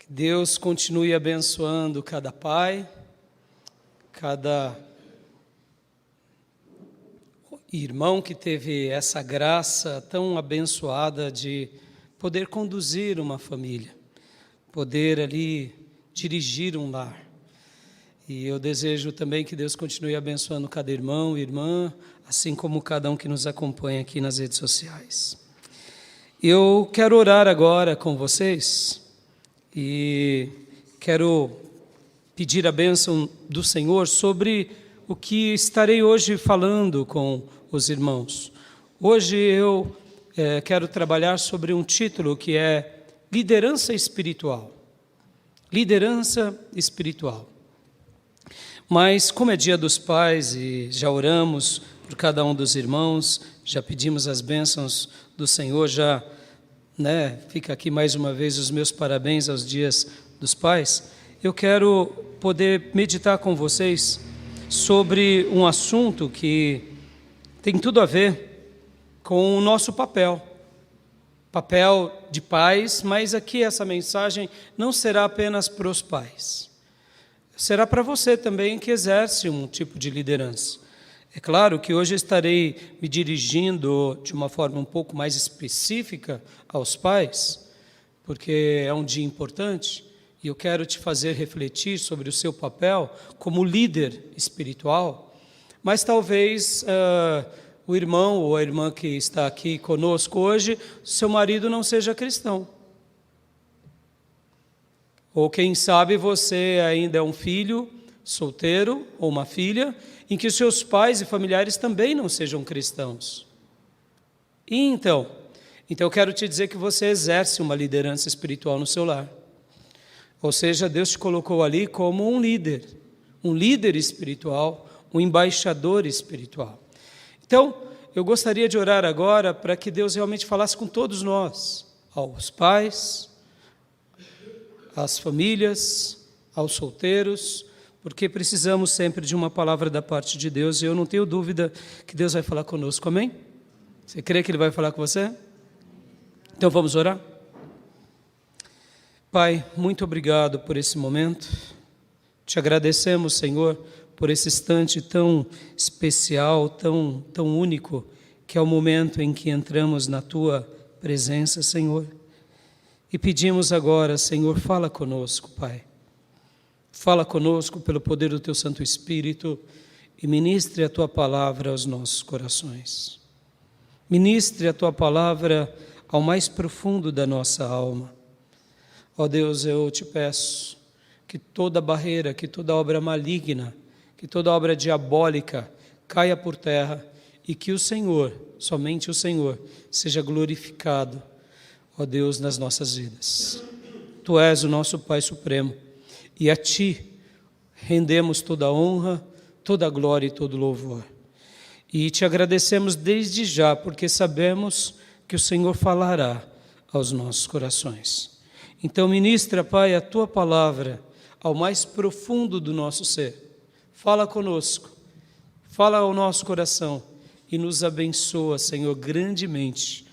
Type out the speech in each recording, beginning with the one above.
Que Deus continue abençoando cada pai, cada irmão que teve essa graça tão abençoada de poder conduzir uma família, poder ali dirigir um lar. E eu desejo também que Deus continue abençoando cada irmão e irmã, assim como cada um que nos acompanha aqui nas redes sociais. Eu quero orar agora com vocês e quero pedir a bênção do Senhor sobre o que estarei hoje falando com os irmãos. Hoje eu quero trabalhar sobre um título que é liderança espiritual. Liderança espiritual. Mas como é dia dos pais e já oramos por cada um dos irmãos, já pedimos as bênçãos do Senhor, já fica aqui mais uma vez os meus parabéns aos dias dos pais. Eu quero poder meditar com vocês sobre um assunto que tem tudo a ver com o nosso papel de pais, mas aqui essa mensagem não será apenas para os pais, será para você também que exerce um tipo de liderança. É claro que hoje estarei me dirigindo de uma forma um pouco mais específica aos pais, porque é um dia importante e eu quero te fazer refletir sobre o seu papel como líder espiritual, mas talvez o irmão ou a irmã que está aqui conosco hoje, seu marido não seja cristão. Ou quem sabe você ainda é um filho solteiro ou uma filha em que seus pais e familiares também não sejam cristãos. E então eu quero te dizer que você exerce uma liderança espiritual no seu lar. Ou seja, Deus te colocou ali como um líder espiritual, um embaixador espiritual. Então, eu gostaria de orar agora para que Deus realmente falasse com todos nós, aos pais, às famílias, aos solteiros, porque precisamos sempre de uma palavra da parte de Deus, e eu não tenho dúvida que Deus vai falar conosco, amém? Você crê que Ele vai falar com você? Então vamos orar? Pai, muito obrigado por esse momento, te agradecemos, Senhor, por esse instante tão especial, tão único, que é o momento em que entramos na Tua presença, Senhor, e pedimos agora, Senhor, fala conosco, Pai. Fala conosco pelo poder do Teu Santo Espírito e ministre a Tua palavra aos nossos corações. Ministre a Tua palavra ao mais profundo da nossa alma. Ó Deus, eu te peço que toda barreira, que toda obra maligna, que toda obra diabólica caia por terra e que o Senhor, somente o Senhor, seja glorificado, ó Deus, nas nossas vidas. Tu és o nosso Pai Supremo. E a Ti rendemos toda a honra, toda a glória e todo o louvor. E Te agradecemos desde já, porque sabemos que o Senhor falará aos nossos corações. Então ministra, Pai, a Tua palavra ao mais profundo do nosso ser. Fala conosco, fala ao nosso coração e nos abençoa, Senhor, grandemente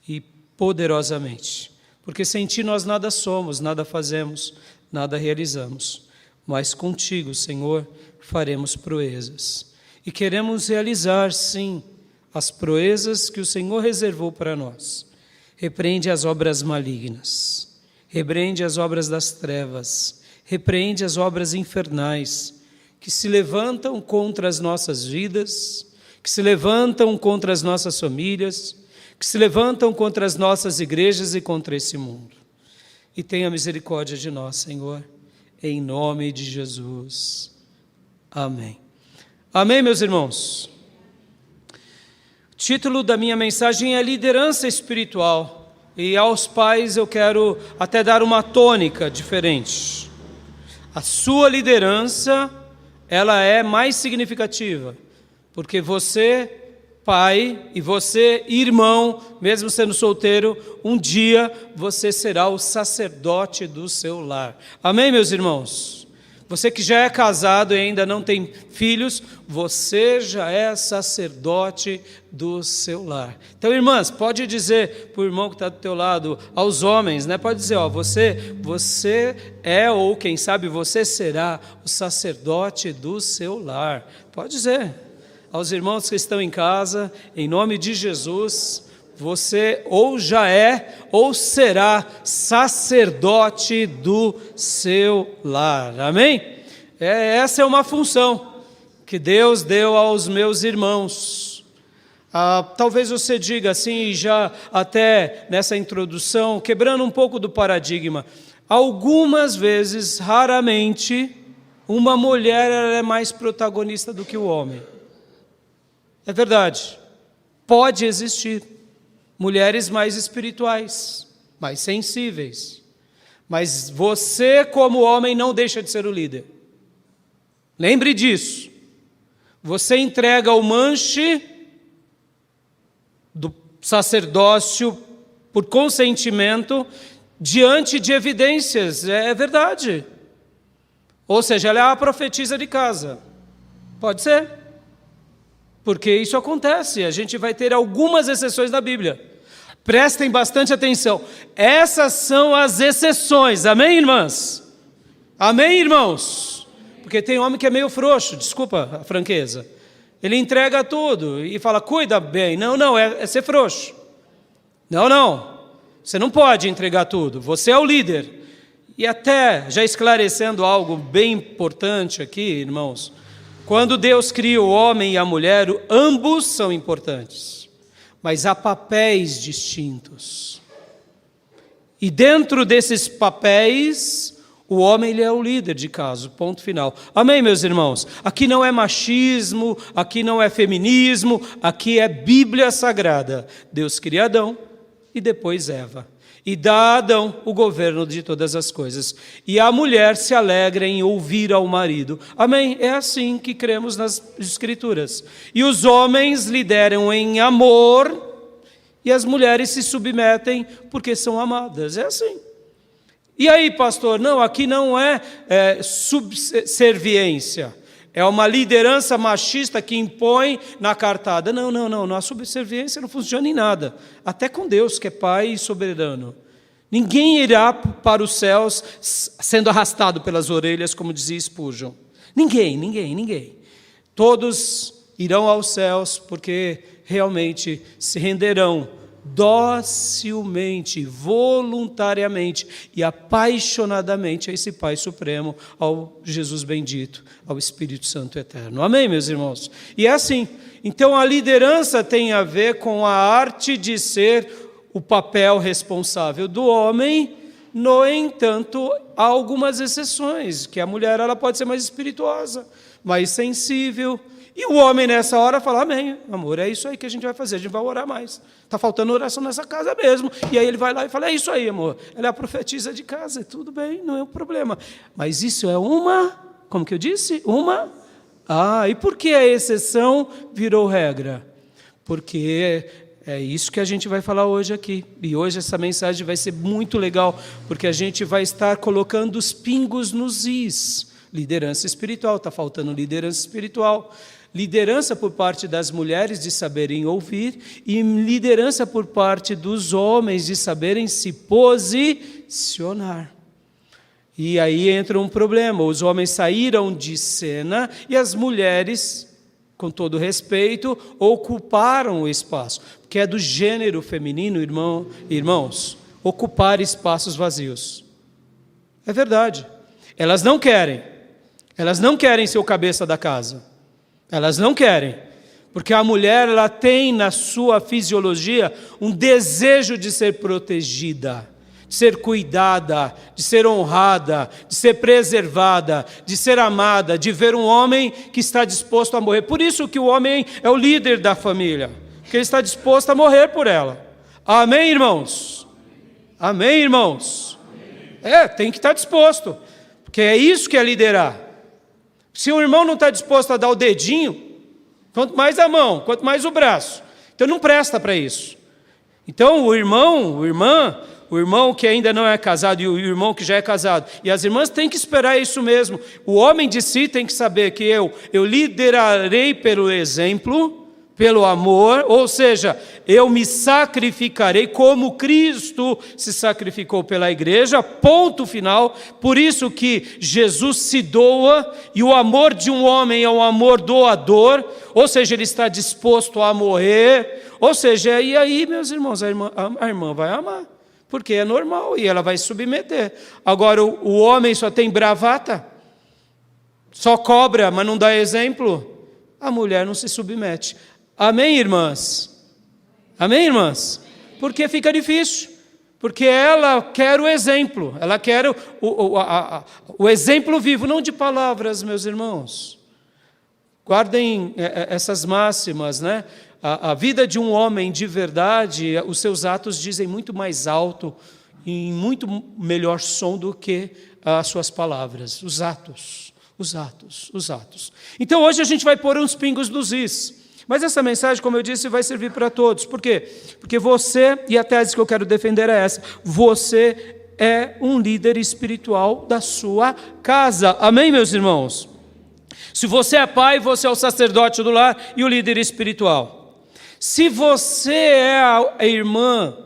e poderosamente. Porque sem Ti nós nada somos, nada fazemos, nada realizamos, mas contigo, Senhor, faremos proezas. E queremos realizar, sim, as proezas que o Senhor reservou para nós. Repreende as obras malignas, repreende as obras das trevas, repreende as obras infernais, que se levantam contra as nossas vidas, que se levantam contra as nossas famílias, que se levantam contra as nossas igrejas e contra esse mundo. E tenha misericórdia de nós, Senhor, em nome de Jesus. Amém. Amém, meus irmãos? O título da minha mensagem é liderança espiritual. E aos pais eu quero até dar uma tônica diferente. A sua liderança, ela é mais significativa, porque você, pai, e você, irmão, mesmo sendo solteiro, um dia você será o sacerdote do seu lar. Amém, meus irmãos? Você que já é casado e ainda não tem filhos, você já é sacerdote do seu lar. Então, irmãs, pode dizer para o irmão que está do teu lado, aos homens, né? Pode dizer, você é, ou quem sabe você será o sacerdote do seu lar. Pode dizer. Aos irmãos que estão em casa, em nome de Jesus, você ou já é ou será sacerdote do seu lar. Amém? Essa é uma função que Deus deu aos meus irmãos. Talvez você diga assim, já até nessa introdução, quebrando um pouco do paradigma, algumas vezes, raramente, uma mulher ela é mais protagonista do que o homem. É verdade. Pode existir mulheres mais espirituais, mais sensíveis. Mas você, como homem, não deixa de ser o líder. Lembre disso. Você entrega o manche do sacerdócio por consentimento diante de evidências. É verdade. Ou seja, ela é a profetisa de casa. Pode ser. Porque isso acontece. A gente vai ter algumas exceções na Bíblia. Prestem bastante atenção. Essas são as exceções. Amém, irmãs? Amém, irmãos? Porque tem homem que é meio frouxo, desculpa a franqueza. Ele entrega tudo e fala, cuida bem. Não, é ser frouxo. Não. Você não pode entregar tudo. Você é o líder. E até, já esclarecendo algo bem importante aqui, irmãos, quando Deus cria o homem e a mulher, ambos são importantes. Mas há papéis distintos. E dentro desses papéis, o homem ele é o líder de casa, ponto final. Amém, meus irmãos? Aqui não é machismo, aqui não é feminismo, aqui é Bíblia Sagrada. Deus cria Adão e depois Eva. E dá a Adão o governo de todas as coisas. E a mulher se alegra em ouvir ao marido. Amém? É assim que cremos nas Escrituras. E os homens lideram em amor e as mulheres se submetem porque são amadas. É assim. E aí, pastor? Não, aqui não é subserviência. É uma liderança machista que impõe na cartada. Não. A subserviência não funciona em nada. Até com Deus, que é Pai e soberano. Ninguém irá para os céus sendo arrastado pelas orelhas, como dizia Spurgeon. Ninguém. Todos irão aos céus porque realmente se renderão docilmente, voluntariamente e apaixonadamente a esse Pai Supremo, ao Jesus bendito, ao Espírito Santo eterno. Amém, meus irmãos? E é assim. Então a liderança tem a ver com a arte de ser o papel responsável do homem. No entanto, há algumas exceções, que a mulher ela pode ser mais espirituosa, mais sensível. E o homem nessa hora fala, amém, amor, é isso aí que a gente vai fazer, a gente vai orar mais. Está faltando oração nessa casa mesmo. E aí ele vai lá e fala, é isso aí, amor. Ela é a profetisa de casa, tudo bem, não é um problema. Mas isso é como que eu disse? E por que a exceção virou regra? Porque é isso que a gente vai falar hoje aqui. E hoje essa mensagem vai ser muito legal, porque a gente vai estar colocando os pingos nos is. Liderança espiritual, está faltando liderança espiritual. Liderança por parte das mulheres de saberem ouvir e liderança por parte dos homens de saberem se posicionar. E aí entra um problema, os homens saíram de cena e as mulheres, com todo respeito, ocuparam o espaço, porque é do gênero feminino, irmãos, ocupar espaços vazios. É verdade. Elas não querem ser o cabeça da casa. Elas não querem, porque a mulher ela tem na sua fisiologia um desejo de ser protegida, de ser cuidada, de ser honrada, de ser preservada, de ser amada, de ver um homem que está disposto a morrer. Por isso que o homem é o líder da família, porque ele está disposto a morrer por ela. Amém, irmãos? Amém, irmãos? Tem que estar disposto, porque é isso que é liderar. Se o irmão não está disposto a dar o dedinho, quanto mais a mão, quanto mais o braço. Então não presta para isso. Então o irmão, a irmã, o irmão que ainda não é casado e o irmão que já é casado. E as irmãs têm que esperar isso mesmo. O homem de si tem que saber que eu liderarei pelo exemplo, pelo amor, ou seja, eu me sacrificarei como Cristo se sacrificou pela igreja, ponto final. Por isso que Jesus se doa, e o amor de um homem é um amor doador, ou seja, ele está disposto a morrer, ou seja, e aí, meus irmãos, a irmã vai amar, porque é normal, e ela vai se submeter. Agora, o homem só tem bravata, só cobra, mas não dá exemplo, a mulher não se submete. Amém, irmãs? Amém, irmãs? Porque fica difícil. Porque ela quer o exemplo. Ela quer o exemplo vivo, não de palavras, meus irmãos. Guardem essas máximas, né? A vida de um homem de verdade, os seus atos dizem muito mais alto e em muito melhor som do que as suas palavras. Os atos. Então hoje a gente vai pôr uns pingos nos is. Mas essa mensagem, como eu disse, vai servir para todos. Por quê? Porque você, e a tese que eu quero defender é essa, você é um líder espiritual da sua casa. Amém, meus irmãos? Se você é pai, você é o sacerdote do lar e o líder espiritual. Se você é a irmã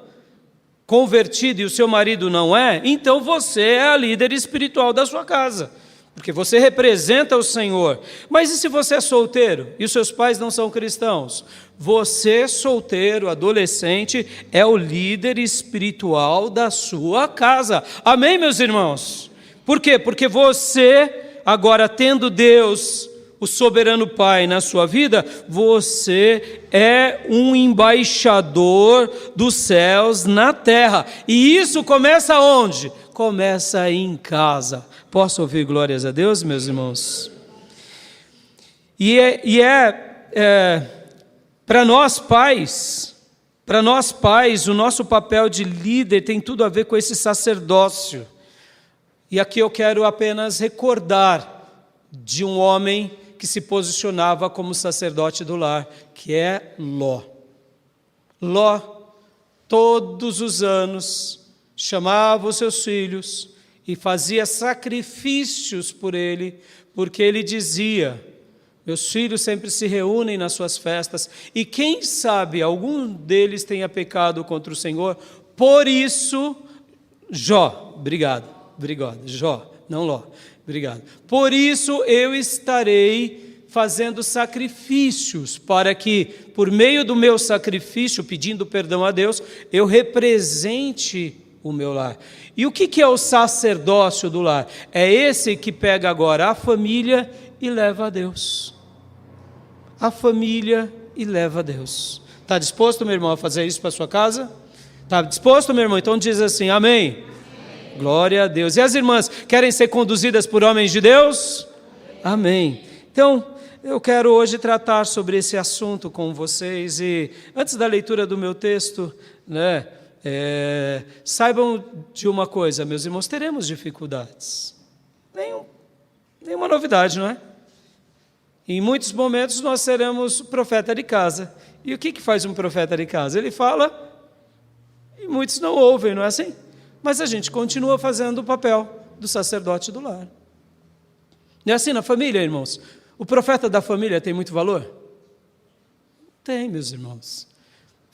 convertida e o seu marido não é, então você é a líder espiritual da sua casa. Porque você representa o Senhor. Mas e se você é solteiro e os seus pais não são cristãos? Você, solteiro, adolescente, é o líder espiritual da sua casa. Amém, meus irmãos? Por quê? Porque você, agora tendo Deus, o soberano Pai, na sua vida, você é um embaixador dos céus na terra. E isso começa onde? Começa em casa. Posso ouvir glórias a Deus, meus irmãos? Para nós pais, o nosso papel de líder tem tudo a ver com esse sacerdócio. E aqui eu quero apenas recordar de um homem que se posicionava como sacerdote do lar, que é Ló. Ló, todos os anos, chamava os seus filhos e fazia sacrifícios por ele, porque ele dizia: meus filhos sempre se reúnem nas suas festas, e quem sabe algum deles tenha pecado contra o Senhor, por isso, Jó, não Ló, obrigado. Por isso eu estarei fazendo sacrifícios, para que, por meio do meu sacrifício, pedindo perdão a Deus, eu represente o meu lar. E o que é o sacerdócio do lar? É esse que pega agora a família e leva a Deus. A família e leva a Deus. Está disposto, meu irmão, a fazer isso para a sua casa? Está disposto, meu irmão? Então diz assim, amém? Amém. Glória a Deus. E as irmãs querem ser conduzidas por homens de Deus? Amém. Então, eu quero hoje tratar sobre esse assunto com vocês. E antes da leitura do meu texto, né? Saibam de uma coisa, meus irmãos, teremos dificuldades. Nenhuma novidade, não é? Em muitos momentos nós seremos profeta de casa. E o que faz um profeta de casa? Ele fala e muitos não ouvem, não é assim? Mas a gente continua fazendo o papel do sacerdote do lar. Não é assim na família, irmãos? O profeta da família tem muito valor? Tem, meus irmãos.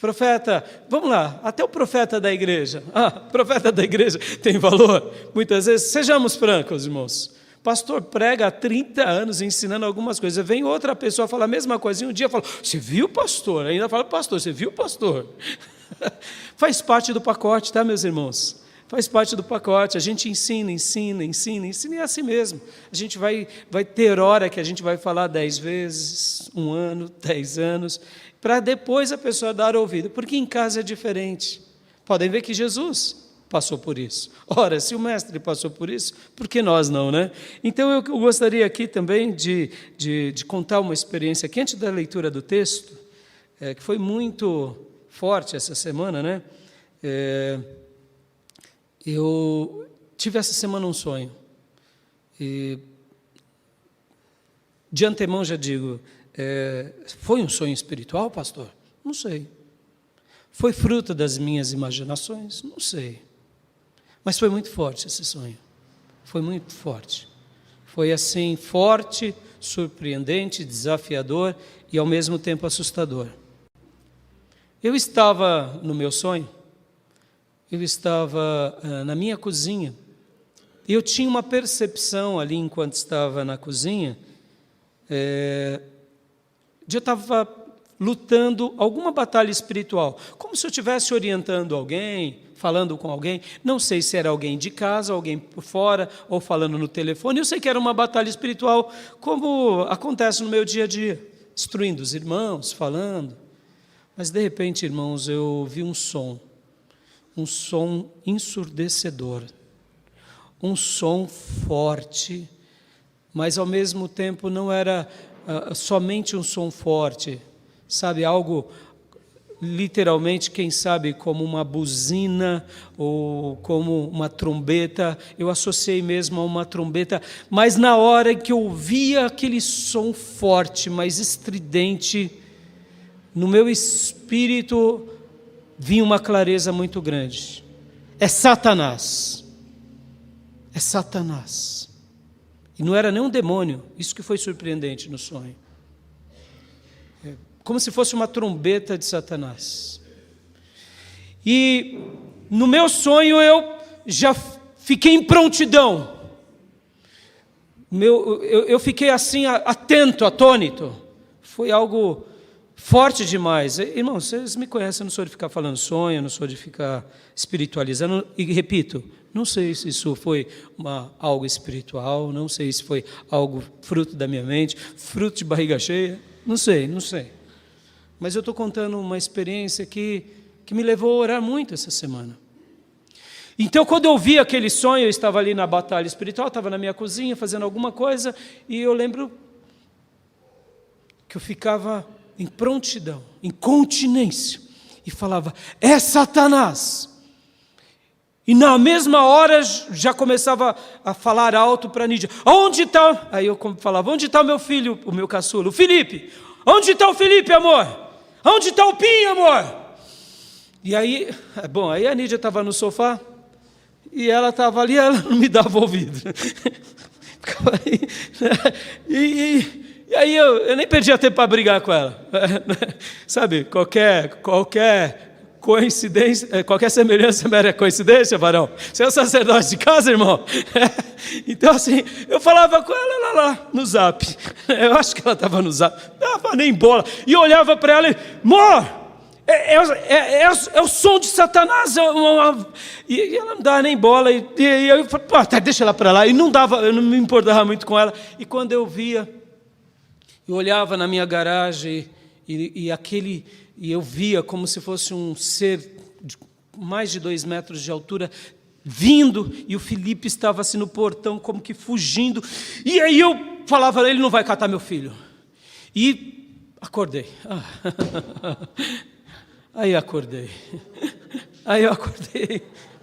Profeta, vamos lá, até o profeta da igreja. Profeta da igreja tem valor? Muitas vezes, sejamos francos, irmãos. Pastor prega há 30 anos ensinando algumas coisas. Vem outra pessoa falar a mesma coisa. E um dia fala, você viu, pastor? Ainda fala, pastor, você viu, pastor? Faz parte do pacote, tá, meus irmãos? Faz parte do pacote. A gente ensina, e é assim mesmo. A gente vai ter hora que a gente vai falar 10 vezes, 1 ano, 10 anos, para depois a pessoa dar ouvido, porque em casa é diferente. Podem ver que Jesus passou por isso. Ora, se o mestre passou por isso, por que nós não, né? Então eu gostaria aqui também de contar uma experiência aqui, antes da leitura do texto, que foi muito forte essa semana, né? Eu tive essa semana um sonho, e de antemão já digo, foi um sonho espiritual, pastor? Não sei. Foi fruto das minhas imaginações? Não sei. Mas foi muito forte esse sonho. Foi muito forte. Foi assim, forte, surpreendente, desafiador e ao mesmo tempo assustador. Eu estava no meu sonho, eu estava na minha cozinha, e eu tinha uma percepção ali enquanto estava na cozinha, de eu estava lutando alguma batalha espiritual, como se eu estivesse orientando alguém, falando com alguém, não sei se era alguém de casa, alguém por fora, ou falando no telefone. Eu sei que era uma batalha espiritual, como acontece no meu dia a dia, instruindo os irmãos, falando. Mas de repente, irmãos, eu ouvi um som ensurdecedor, um som forte, mas ao mesmo tempo não era somente um som forte, sabe, algo literalmente, quem sabe, como uma buzina ou como uma trombeta. Eu associei mesmo a uma trombeta, mas na hora que eu ouvia aquele som forte, mas estridente, no meu espírito vinha uma clareza muito grande. É Satanás. É Satanás. E não era nem um demônio, isso que foi surpreendente no sonho. Como se fosse uma trombeta de Satanás. E no meu sonho eu já fiquei em prontidão. Eu fiquei assim, atento, atônito. Foi algo forte demais. Irmãos, vocês me conhecem, eu não sou de ficar falando sonho, não sou de ficar espiritualizando. E repito, não sei se isso foi algo espiritual, não sei se foi algo fruto da minha mente, fruto de barriga cheia, não sei. Mas eu estou contando uma experiência que me levou a orar muito essa semana. Então, quando eu vi aquele sonho, eu estava ali na batalha espiritual, estava na minha cozinha fazendo alguma coisa, e eu lembro que eu ficava em prontidão, em continência, e falava, é Satanás. E na mesma hora já começava a falar alto para a Nídia, onde está? Aí eu falava, onde está o meu filho, o meu caçula, o Felipe? Onde está o Felipe, amor? Onde está o Pinho, amor? E aí, aí a Nídia estava no sofá, e ela estava ali, ela não me dava ouvido. E aí eu nem perdia tempo para brigar com ela. Sabe, qualquer coincidência, qualquer semelhança é mera coincidência, varão. Você é o sacerdote de casa, irmão? Então assim, eu falava com ela lá no zap. Eu acho que ela estava no zap, não estava nem bola. E eu olhava para ela e, amor, é o som de Satanás. E ela não dava nem bola. E eu falei, tá, deixa ela para lá. E eu não me importava muito com ela. E quando eu via, eu olhava na minha garagem e eu via como se fosse um ser de mais de 2 metros de altura vindo, e o Felipe estava assim no portão como que fugindo, e aí eu falava, ele não vai catar meu filho. E acordei. Aí eu acordei.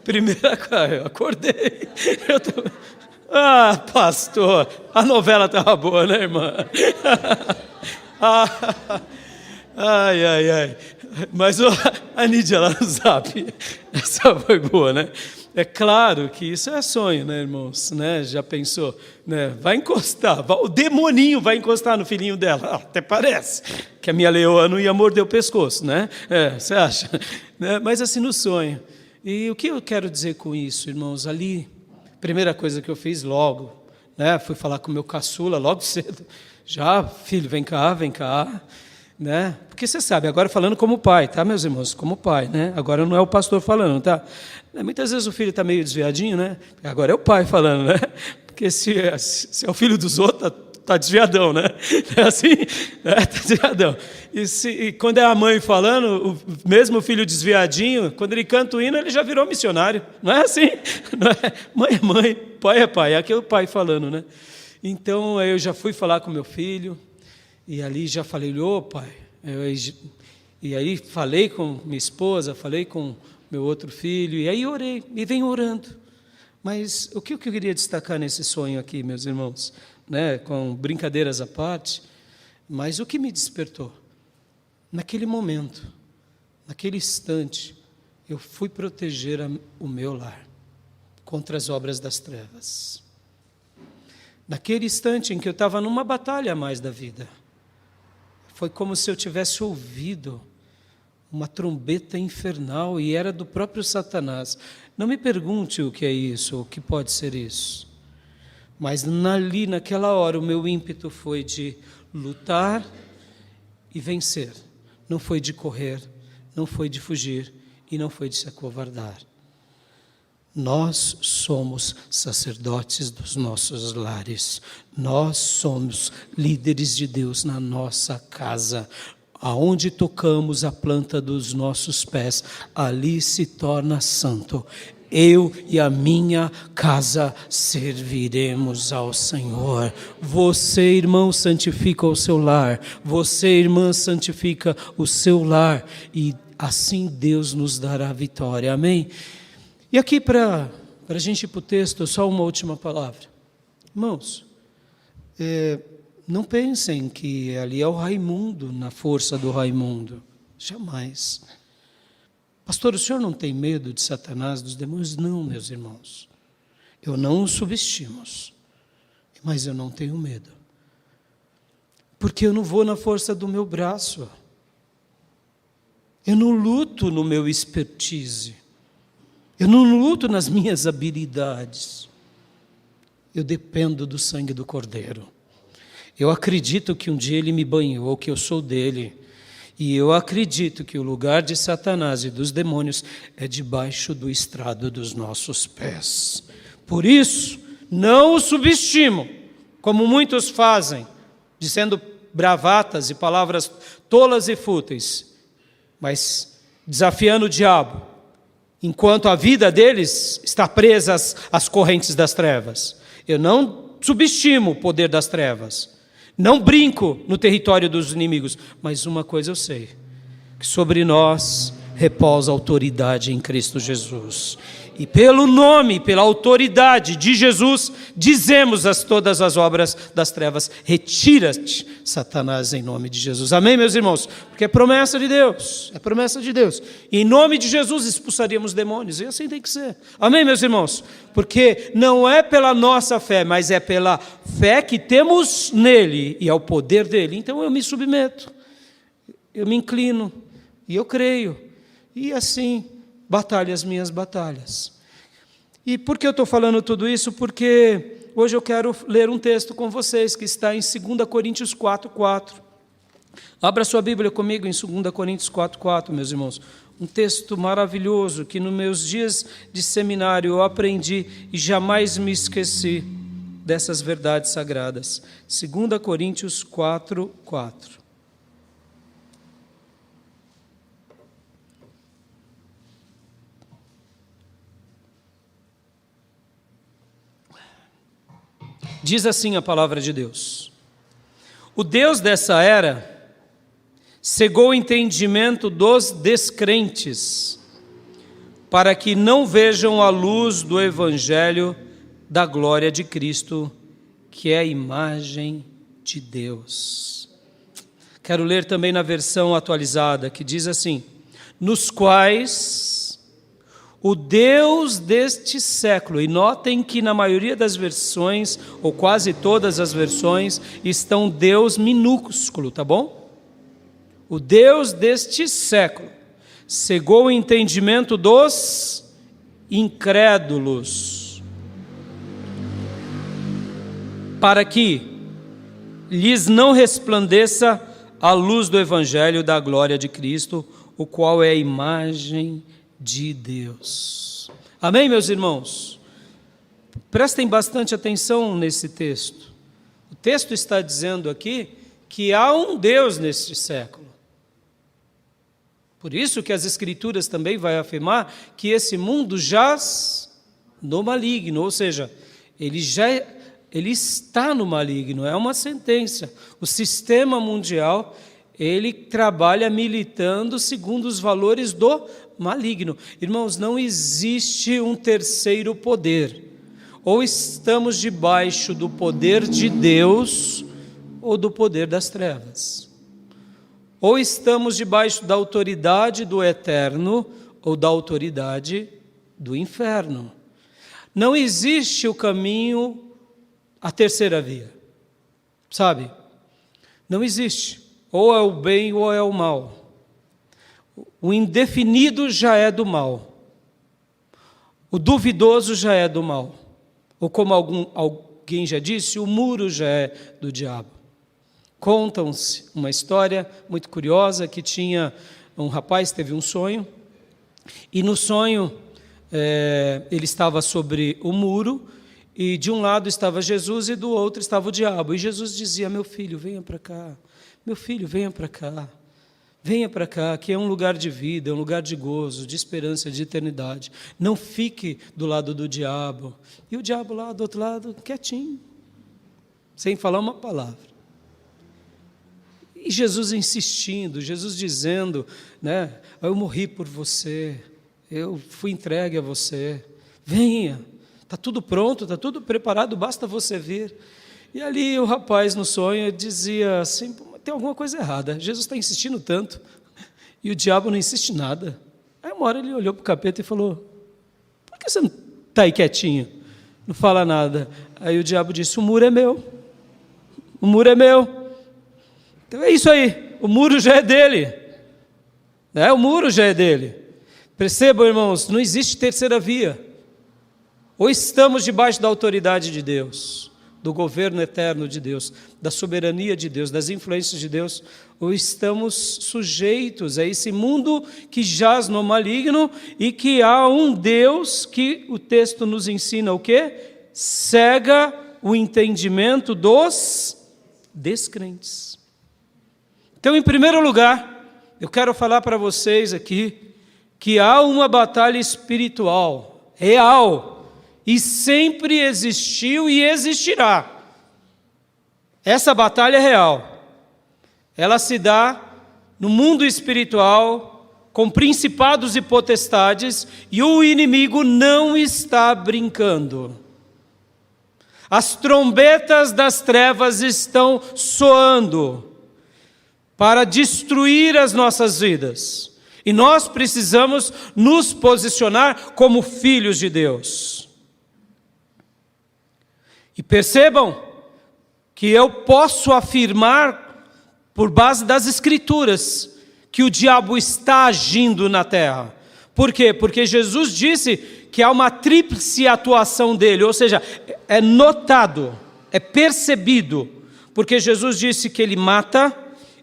Primeira coisa, eu acordei. Pastor, a novela estava boa, né, irmã? Ai. Mas a Nídia lá no zap, essa foi boa, né? É claro que isso é sonho, né, irmãos? Né? Já pensou? Né? Vai encostar, o demoninho vai encostar no filhinho dela. Até parece que a minha leoa não ia morder o pescoço, né? Você acha? Né? Mas assim, no sonho. E o que eu quero dizer com isso, irmãos? Ali, primeira coisa que eu fiz logo, né? Fui falar com o meu caçula logo cedo. Já, filho, vem cá. Né? Porque você sabe, agora falando como pai, tá, meus irmãos? Como pai, né? Agora não é o pastor falando, tá? Muitas vezes o filho está meio desviadinho, né? Agora é o pai falando, né? Porque se é o filho dos outros, tá desviadão, né? É assim, tá desviadão. E quando é a mãe falando, o mesmo filho desviadinho, quando ele canta o hino, ele já virou missionário. Não é assim? Não é? Mãe é mãe, pai é pai. Aqui é o pai falando, né? Então eu já fui falar com meu filho. E ali já falei, pai, e aí falei com minha esposa, falei com meu outro filho, e aí orei, e venho orando. Mas o que eu queria destacar nesse sonho aqui, meus irmãos, né, com brincadeiras à parte, mas o que me despertou? Naquele momento, naquele instante, eu fui proteger o meu lar. contra as obras das trevas. Naquele instante em que eu estava numa batalha a mais da vida, foi como se eu tivesse ouvido uma trombeta infernal, e era do próprio Satanás. Não me pergunte o que é isso, ou o que pode ser isso. Mas ali, naquela hora, o meu ímpeto foi de lutar e vencer. Não foi de correr, não foi de fugir e não foi de se acovardar. Nós somos sacerdotes dos nossos lares. Nós somos líderes de Deus na nossa casa. Aonde tocamos a planta dos nossos pés, ali se torna santo. Eu e a minha casa serviremos ao Senhor. Você, irmão, santifica o seu lar. Você, irmã, santifica o seu lar. E assim Deus nos dará vitória. Amém? E aqui para a gente ir para o texto, só uma última palavra. Irmãos, não pensem que ali é o Raimundo, na força do Raimundo. Jamais. Pastor, o senhor não tem medo de Satanás, dos demônios? Não, meus irmãos. Eu não os subestimo, mas eu não tenho medo. Porque eu não vou na força do meu braço. Eu não luto no meu expertise. Eu não luto nas minhas habilidades. Eu dependo do sangue do Cordeiro. Eu acredito que um dia Ele me banhou, que eu sou dele. E eu acredito que o lugar de Satanás e dos demônios é debaixo do estrado dos nossos pés. Por isso, não o subestimo, como muitos fazem, dizendo bravatas e palavras tolas e fúteis, mas desafiando o diabo, enquanto a vida deles está presa às correntes das trevas. Eu não subestimo o poder das trevas. Não brinco no território dos inimigos, mas uma coisa eu sei, que sobre nós repousa autoridade em Cristo Jesus. E pelo nome, pela autoridade de Jesus, dizemos todas as obras das trevas: retira-te, Satanás, em nome de Jesus. Amém, meus irmãos? Porque é promessa de Deus, é promessa de Deus. E em nome de Jesus expulsaríamos demônios, e assim tem que ser. Amém, meus irmãos? Porque não é pela nossa fé, mas é pela fé que temos nele e ao poder dele. Então eu me submeto, eu me inclino e eu creio. E assim batalho as minhas batalhas. E por que eu estou falando tudo isso? Porque hoje eu quero ler um texto com vocês que está em 2 Coríntios 4:4. Abra sua Bíblia comigo em 2 Coríntios 4:4, meus irmãos. Um texto maravilhoso que nos meus dias de seminário eu aprendi e jamais me esqueci dessas verdades sagradas. 2 Coríntios 4:4. Diz assim a palavra de Deus: o Deus dessa era cegou o entendimento dos descrentes, para que não vejam a luz do Evangelho da glória de Cristo, que é a imagem de Deus. Quero ler também na versão atualizada, que diz assim: nos quais o Deus deste século, e notem que na maioria das versões, ou quase todas as versões, estão Deus minúsculo, tá bom? O Deus deste século cegou o entendimento dos incrédulos, para que lhes não resplandeça a luz do Evangelho da glória de Cristo, o qual é a imagem de Deus. Amém, meus irmãos? Prestem bastante atenção nesse texto. O texto está dizendo aqui que há um Deus neste século. Por isso que as Escrituras também vai afirmar que esse mundo jaz no maligno, ou seja, ele está no maligno, é uma sentença. O sistema mundial, ele trabalha militando segundo os valores do maligno. Irmãos, não existe um terceiro poder. Ou estamos debaixo do poder de Deus ou do poder das trevas. Ou estamos debaixo da autoridade do eterno ou da autoridade do inferno. Não existe o caminho, a terceira via. Sabe? Não existe. Ou é o bem ou é o mal. O indefinido já é do mal. O duvidoso já é do mal. Ou como alguém já disse, o muro já é do diabo. Contam-se uma história muito curiosa que tinha um rapaz teve um sonho, e no sonho ele estava sobre o muro, e de um lado estava Jesus e do outro estava o diabo. E Jesus dizia: meu filho, venha para cá. Meu filho, venha para cá. Venha para cá, que é um lugar de vida, é um lugar de gozo, de esperança, de eternidade. Não fique do lado do diabo. E o diabo lá do outro lado, quietinho, sem falar uma palavra. E Jesus insistindo, Jesus dizendo, né, eu morri por você, eu fui entregue a você, venha, está tudo pronto, está tudo preparado, basta você vir. E ali o rapaz no sonho dizia assim: tem alguma coisa errada, Jesus está insistindo tanto, e o diabo não insiste nada. Aí uma hora ele olhou para o capeta e falou: por que você não está aí quietinho, não fala nada? Aí o diabo disse: o muro é meu, o muro é meu. Então é isso aí, o muro já é dele, né? O muro já é dele. Percebam, irmãos, não existe terceira via. Ou estamos debaixo da autoridade de Deus, do governo eterno de Deus, da soberania de Deus, das influências de Deus, ou estamos sujeitos a esse mundo que jaz no maligno e que há um Deus que o texto nos ensina o quê? Cega o entendimento dos descrentes. Então, em primeiro lugar, eu quero falar para vocês aqui que há uma batalha espiritual, real, e sempre existiu e existirá. Essa batalha é real. Ela se dá no mundo espiritual, com principados e potestades, e o inimigo não está brincando. As trombetas das trevas estão soando para destruir as nossas vidas. E nós precisamos nos posicionar como filhos de Deus. E percebam que eu posso afirmar, por base das Escrituras, que o diabo está agindo na terra. Por quê? Porque Jesus disse que há uma tríplice atuação dele, ou seja, é notado, é percebido, porque Jesus disse que ele mata,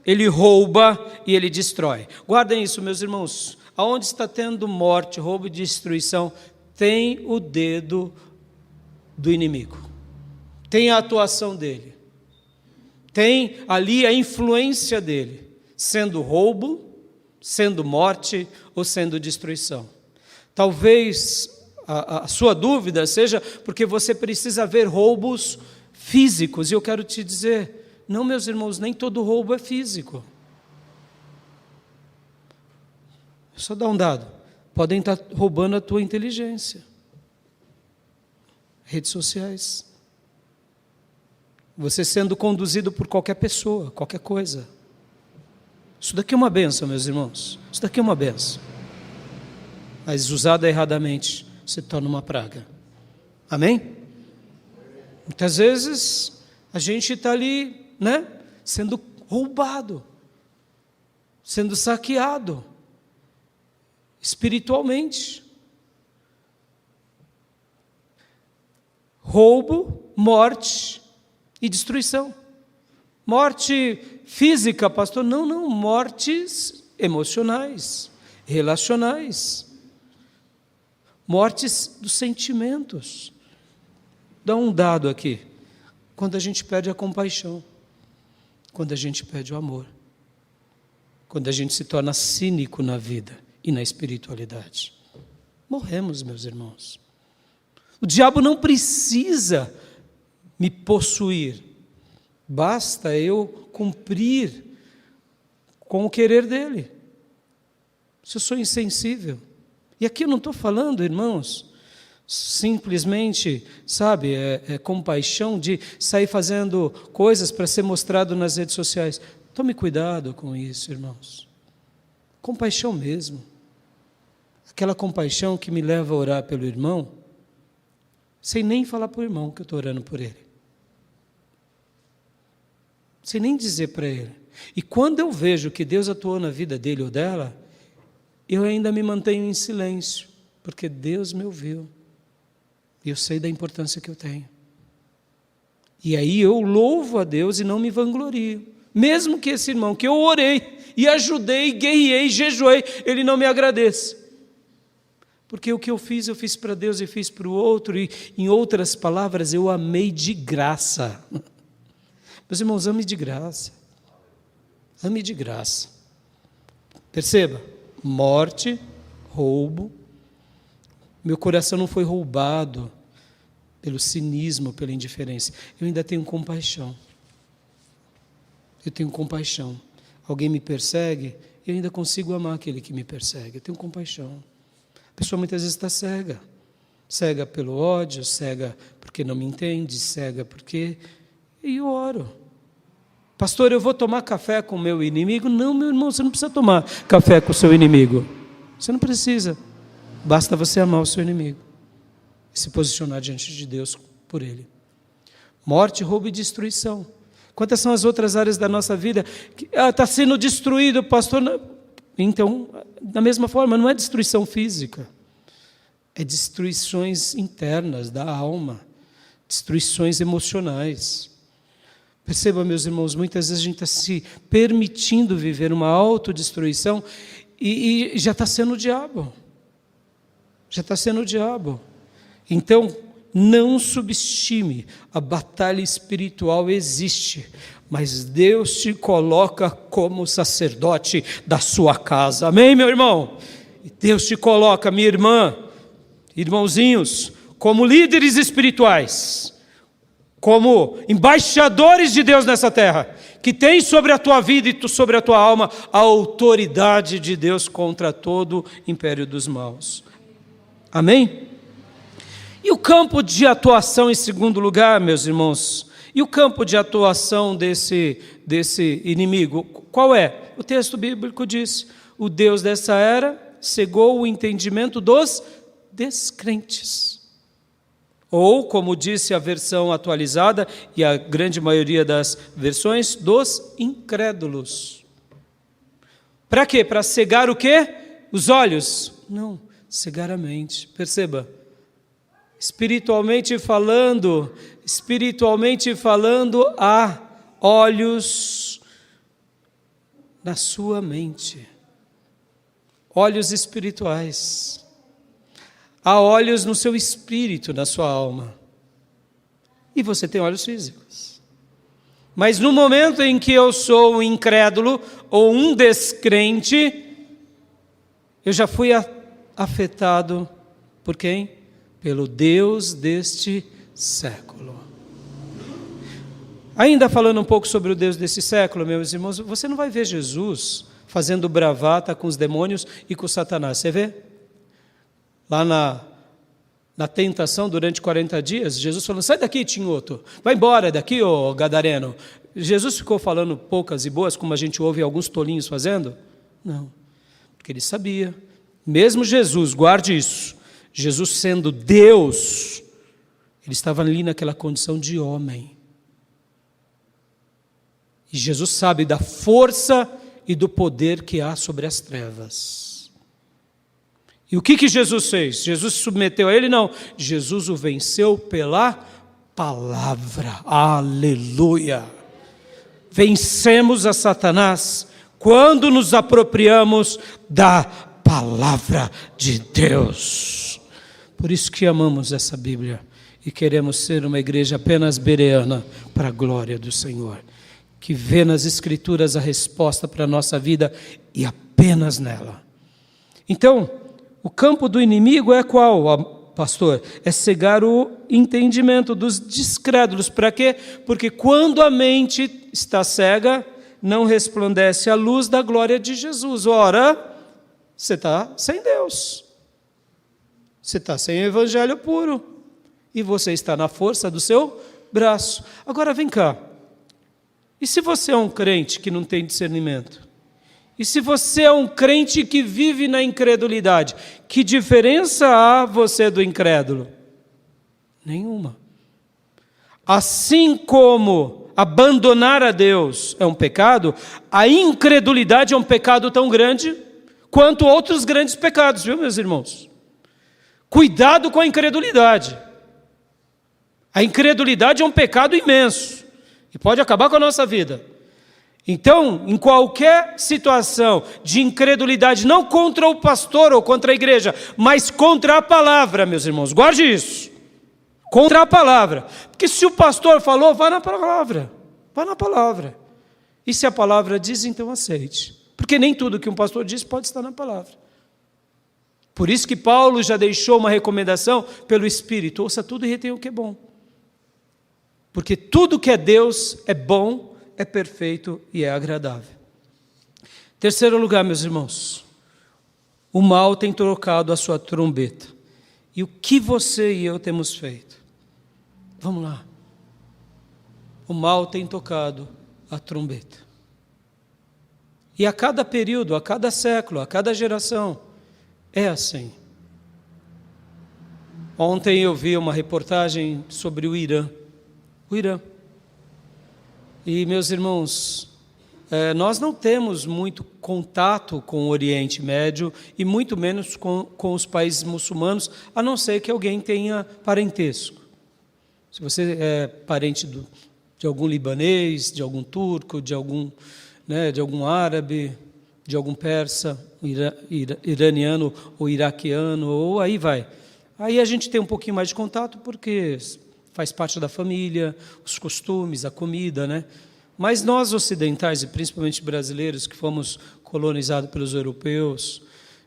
ele rouba e ele destrói. Guardem isso, meus irmãos. Aonde está tendo morte, roubo e destruição, tem o dedo do inimigo. Tem a atuação dele, tem ali a influência dele, sendo roubo, sendo morte ou sendo destruição. Talvez a sua dúvida seja porque você precisa ver roubos físicos, e eu quero te dizer, não, meus irmãos, nem todo roubo é físico. Só dá um dado, podem estar roubando a tua inteligência, redes sociais, você sendo conduzido por qualquer pessoa, qualquer coisa. Isso daqui é uma bênção, meus irmãos. Isso daqui é uma bênção. Mas usada erradamente, se torna uma praga. Amém? Muitas vezes, a gente está ali, né? Sendo roubado, sendo saqueado, espiritualmente. Roubo, morte e destruição. Morte física, pastor? Não, mortes emocionais, relacionais. Mortes dos sentimentos. Dá um dado aqui. Quando a gente perde a compaixão, quando a gente perde o amor, quando a gente se torna cínico na vida e na espiritualidade, morremos, meus irmãos. O diabo não precisa me possuir, basta eu cumprir com o querer dele. Se eu sou insensível, e aqui eu não estou falando, irmãos, simplesmente, sabe, compaixão de sair fazendo coisas para ser mostrado nas redes sociais. Tome cuidado com isso, irmãos. Compaixão mesmo. Aquela compaixão que me leva a orar pelo irmão, sem nem falar para o irmão que eu estou orando por ele. Sem nem dizer para ele. E quando eu vejo que Deus atuou na vida dele ou dela, eu ainda me mantenho em silêncio, porque Deus me ouviu. E eu sei da importância que eu tenho. E aí eu louvo a Deus e não me vanglorio. Mesmo que esse irmão que eu orei e ajudei, guerreei, jejuei, ele não me agradeça. Porque o que eu fiz para Deus e fiz para o outro. E, em outras palavras, eu amei de graça. Meus irmãos, ame de graça. Ame de graça. Perceba, morte, roubo. Meu coração não foi roubado pelo cinismo, pela indiferença. Eu ainda tenho compaixão. Eu tenho compaixão. Alguém me persegue, eu ainda consigo amar aquele que me persegue. Eu tenho compaixão. A pessoa muitas vezes está cega. Cega pelo ódio, cega porque não me entende, cega porque... E eu oro. Pastor, eu vou tomar café com o meu inimigo? Não, meu irmão, você não precisa tomar café com o seu inimigo. Você não precisa. Basta você amar o seu inimigo e se posicionar diante de Deus por ele. Morte, roubo e destruição. Quantas são as outras áreas da nossa vida que está sendo destruído, pastor? Então, da mesma forma, não é destruição física, é destruições internas da alma, destruições emocionais. Perceba, meus irmãos, muitas vezes a gente está se permitindo viver uma autodestruição e já está sendo o diabo. Já está sendo o diabo. Então, não subestime, a batalha espiritual existe, mas Deus te coloca como sacerdote da sua casa. Amém, meu irmão? Deus te coloca, minha irmã, irmãozinhos, como líderes espirituais, como embaixadores de Deus nessa terra, que tem sobre a tua vida e sobre a tua alma a autoridade de Deus contra todo o império dos maus. Amém? E o campo de atuação em segundo lugar, meus irmãos? E o campo de atuação desse inimigo? Qual é? O texto bíblico diz: o Deus dessa era cegou o entendimento dos descrentes. Ou, como disse a versão atualizada, e a grande maioria das versões, dos incrédulos. Para quê? Para cegar o quê? Os olhos? Não, cegar a mente. Perceba. Espiritualmente falando, há olhos na sua mente. Olhos espirituais. Há olhos no seu espírito, na sua alma. E você tem olhos físicos. Mas no momento em que eu sou um incrédulo ou um descrente, eu já fui afetado por quem? Pelo Deus deste século. Ainda falando um pouco sobre o Deus desse século, meus irmãos, você não vai ver Jesus fazendo bravata com os demônios e com Satanás. Você vê? Lá na tentação, durante 40 dias, Jesus falando: sai daqui, tinhoto, vai embora daqui, ô gadareno. Jesus ficou falando poucas e boas, como a gente ouve alguns tolinhos fazendo? Não, porque ele sabia. Mesmo Jesus, guarde isso, Jesus sendo Deus, ele estava ali naquela condição de homem. E Jesus sabe da força e do poder que há sobre as trevas. E o que Jesus fez? Jesus se submeteu a ele? Não. Jesus o venceu pela palavra. Aleluia! Vencemos a Satanás quando nos apropriamos da palavra de Deus. Por isso que amamos essa Bíblia e queremos ser uma igreja apenas bereana para a glória do Senhor, que vê nas Escrituras a resposta para a nossa vida e apenas nela. Então, o campo do inimigo é qual, pastor? É cegar o entendimento dos descrédulos. Para quê? Porque quando a mente está cega, não resplandece a luz da glória de Jesus. Ora, você está sem Deus. Você está sem o evangelho puro. E você está na força do seu braço. Agora vem cá. E se você é um crente que não tem discernimento? E se você é um crente que vive na incredulidade? Que diferença há você do incrédulo? Nenhuma. Assim como abandonar a Deus é um pecado, a incredulidade é um pecado tão grande quanto outros grandes pecados, viu, meus irmãos? Cuidado com a incredulidade. A incredulidade é um pecado imenso e pode acabar com a nossa vida. Então, em qualquer situação de incredulidade, não contra o pastor ou contra a igreja, mas contra a palavra, meus irmãos, guarde isso. Contra a palavra. Porque se o pastor falou, vá na palavra. Vá na palavra. E se a palavra diz, então aceite. Porque nem tudo que um pastor diz pode estar na palavra. Por isso que Paulo já deixou uma recomendação pelo Espírito. Ouça tudo e retenha o que é bom. Porque tudo que é Deus é bom, é perfeito e é agradável. Terceiro lugar, meus irmãos. O mal tem tocado a sua trombeta. E o que você e eu temos feito? Vamos lá. O mal tem tocado a trombeta. E a cada período, a cada século, a cada geração, é assim. Ontem eu vi uma reportagem sobre o Irã. O Irã. E, meus irmãos, nós não temos muito contato com o Oriente Médio e muito menos com os países muçulmanos, a não ser que alguém tenha parentesco. Se você é parente de algum libanês, de algum turco, de algum árabe, de algum persa, iraniano ou iraquiano, ou aí vai. Aí a gente tem um pouquinho mais de contato porque faz parte da família, os costumes, a comida, né? Mas nós ocidentais, e principalmente brasileiros, que fomos colonizados pelos europeus,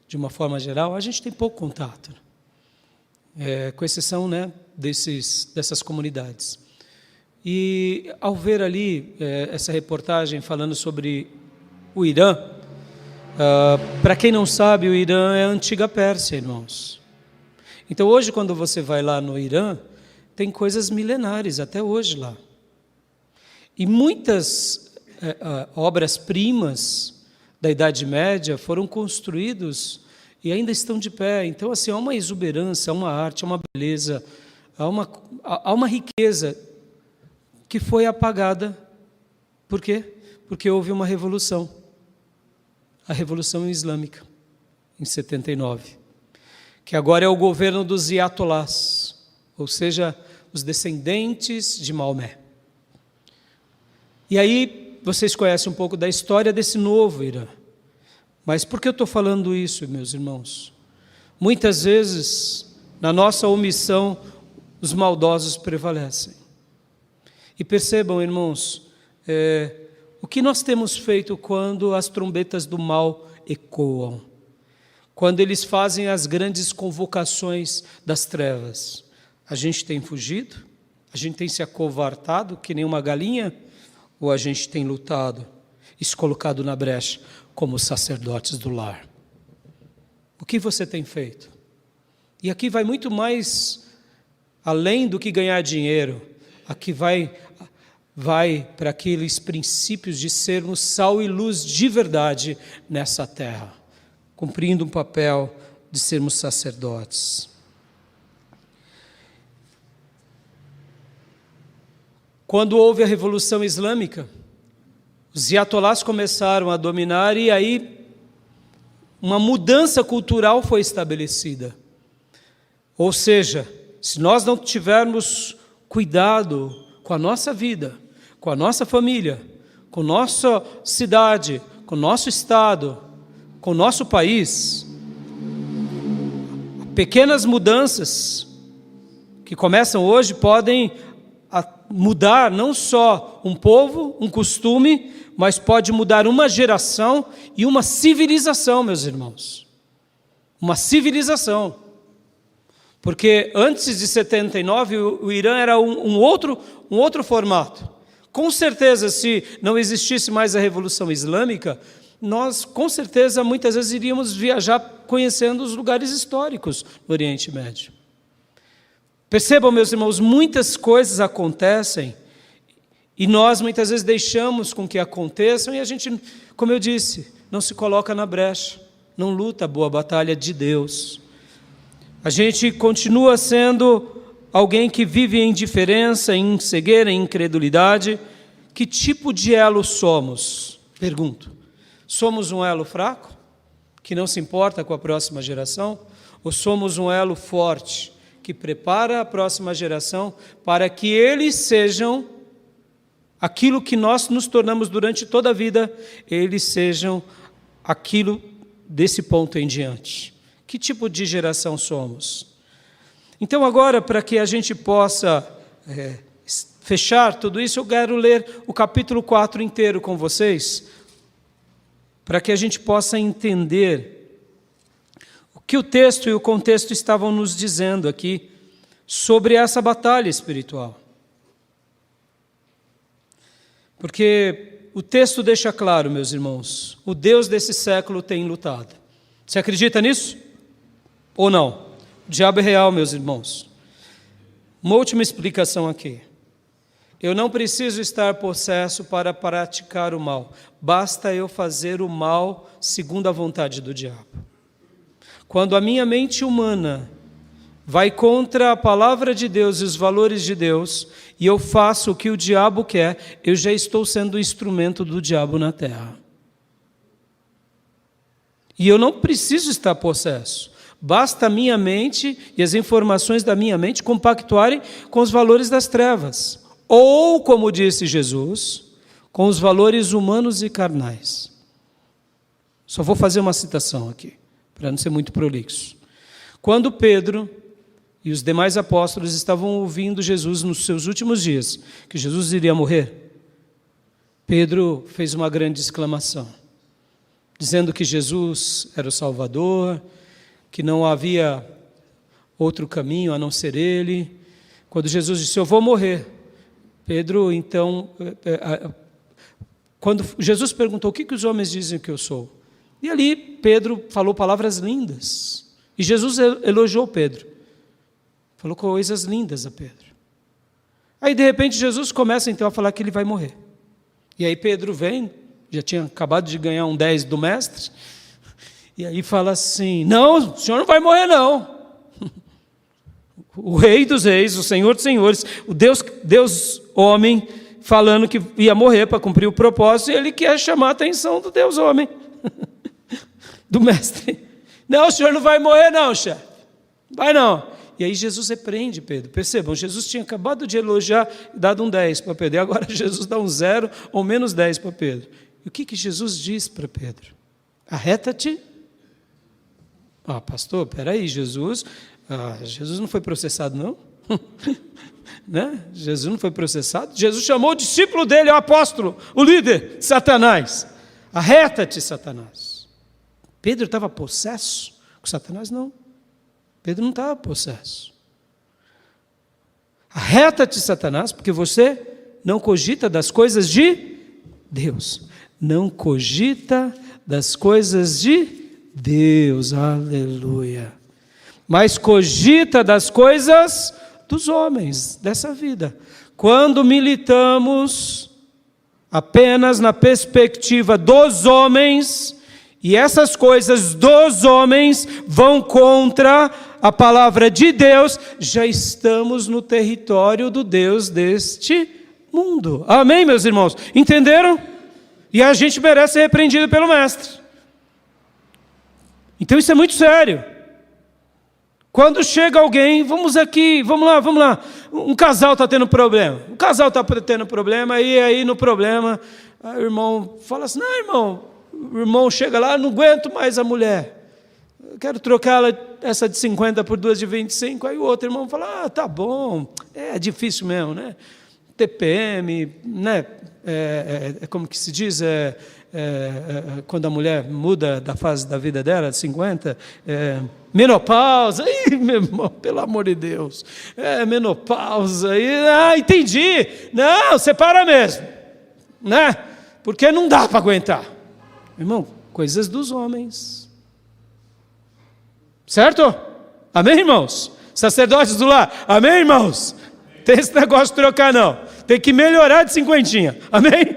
de uma forma geral, a gente tem pouco contato, com exceção, né, dessas comunidades. E ao ver ali essa reportagem falando sobre o Irã, para quem não sabe, o Irã é a antiga Pérsia, irmãos. Então hoje, quando você vai lá no Irã, tem coisas milenares até hoje lá. E muitas obras-primas da Idade Média foram construídos e ainda estão de pé. Então, assim, há uma exuberância, há uma arte, há uma beleza, há uma riqueza que foi apagada. Por quê? Porque houve uma revolução, a Revolução Islâmica, em 79, que agora é o governo dos Iatolás, ou seja, os descendentes de Maomé. E aí, vocês conhecem um pouco da história desse novo Irã. Mas por que eu estou falando isso, meus irmãos? Muitas vezes, na nossa omissão, os maldosos prevalecem. E percebam, irmãos, o que nós temos feito quando as trombetas do mal ecoam, quando eles fazem as grandes convocações das trevas. A gente tem fugido? A gente tem se acovardado que nem uma galinha? Ou a gente tem lutado e se colocado na brecha como sacerdotes do lar? O que você tem feito? E aqui vai muito mais além do que ganhar dinheiro. Aqui vai para aqueles princípios de sermos sal e luz de verdade nessa terra, cumprindo um papel de sermos sacerdotes. Quando houve a Revolução Islâmica, os iatolás começaram a dominar e aí uma mudança cultural foi estabelecida. Ou seja, se nós não tivermos cuidado com a nossa vida, com a nossa família, com nossa cidade, com o nosso estado, com o nosso país, pequenas mudanças que começam hoje podem mudar não só um povo, um costume, mas pode mudar uma geração e uma civilização, meus irmãos. Uma civilização. Porque antes de 79, o Irã era um outro formato. Com certeza, se não existisse mais a Revolução Islâmica, nós, com certeza, muitas vezes iríamos viajar conhecendo os lugares históricos do Oriente Médio. Percebam, meus irmãos, muitas coisas acontecem e nós muitas vezes deixamos com que aconteçam e a gente, como eu disse, não se coloca na brecha, não luta a boa batalha de Deus. A gente continua sendo alguém que vive em indiferença, em cegueira, em incredulidade, que tipo de elo somos? Pergunto. Somos um elo fraco, que não se importa com a próxima geração? Ou somos um elo forte, que prepara a próxima geração para que eles sejam aquilo que nós nos tornamos durante toda a vida, eles sejam aquilo desse ponto em diante? Que tipo de geração somos? Então agora, para que a gente possa fechar tudo isso, eu quero ler o capítulo 4 inteiro com vocês, para que a gente possa entender o que o texto e o contexto estavam nos dizendo aqui sobre essa batalha espiritual. Porque o texto deixa claro, meus irmãos, o Deus desse século tem lutado. Você acredita nisso? Ou não? O diabo é real, meus irmãos. Uma última explicação aqui. Eu não preciso estar possesso para praticar o mal. Basta eu fazer o mal segundo a vontade do diabo. Quando a minha mente humana vai contra a palavra de Deus e os valores de Deus, e eu faço o que o diabo quer, eu já estou sendo instrumento do diabo na terra. E eu não preciso estar possesso. Basta a minha mente e as informações da minha mente compactuarem com os valores das trevas. Ou, como disse Jesus, com os valores humanos e carnais. Só vou fazer uma citação aqui, para não ser muito prolixo. Quando Pedro e os demais apóstolos estavam ouvindo Jesus nos seus últimos dias, que Jesus iria morrer, Pedro fez uma grande exclamação, dizendo que Jesus era o Salvador, que não havia outro caminho a não ser Ele. Quando Jesus disse, eu vou morrer, Pedro, então, quando Jesus perguntou, o que os homens dizem que eu sou? E ali Pedro falou palavras lindas, e Jesus elogiou Pedro, falou coisas lindas a Pedro. Aí de repente Jesus começa então a falar que ele vai morrer. E aí Pedro vem, já tinha acabado de ganhar um 10 do mestre, e aí fala assim, não, o senhor não vai morrer não. O rei dos reis, o senhor dos senhores, o Deus homem, falando que ia morrer para cumprir o propósito, e ele quer chamar a atenção do Deus homem, do mestre. Não, o senhor não vai morrer não, chefe, vai não. E aí Jesus repreende Pedro. Percebam, Jesus tinha acabado de elogiar e dado um 10 para Pedro, e agora Jesus dá um 0 ou menos 10 para Pedro. E o que Jesus diz para Pedro? Arreta-te. Pastor, peraí, Jesus não foi processado não? Né? Jesus não foi processado? Jesus chamou o discípulo dele, o apóstolo, o líder, Satanás. Arreta-te, Satanás. Pedro estava possesso com Satanás? Não. Pedro não estava possesso. Arreta-te, Satanás, porque você não cogita das coisas de Deus. Não cogita das coisas de Deus, aleluia. Mas cogita das coisas dos homens, dessa vida. Quando militamos apenas na perspectiva dos homens, e essas coisas dos homens vão contra a palavra de Deus, já estamos no território do Deus deste mundo. Amém, meus irmãos? Entenderam? E a gente merece ser repreendido pelo mestre. Então isso é muito sério. Quando chega alguém, vamos lá, um casal está tendo problema. O casal está tendo problema, e aí no problema, o irmão fala assim, não, irmão, o irmão chega lá, não aguento mais a mulher, eu quero trocar essa de 50 por duas de 25, aí o outro irmão fala, tá bom, é difícil mesmo, né? TPM, né? Como que se diz, quando a mulher muda da fase da vida dela, de 50, menopausa, meu irmão, pelo amor de Deus, menopausa, entendi, não, separa mesmo, né? Porque não dá para aguentar. Irmão, coisas dos homens, certo? Amém, irmãos? Sacerdotes do lar, amém, irmãos? Tem esse negócio de trocar não, tem que melhorar de 50, amém?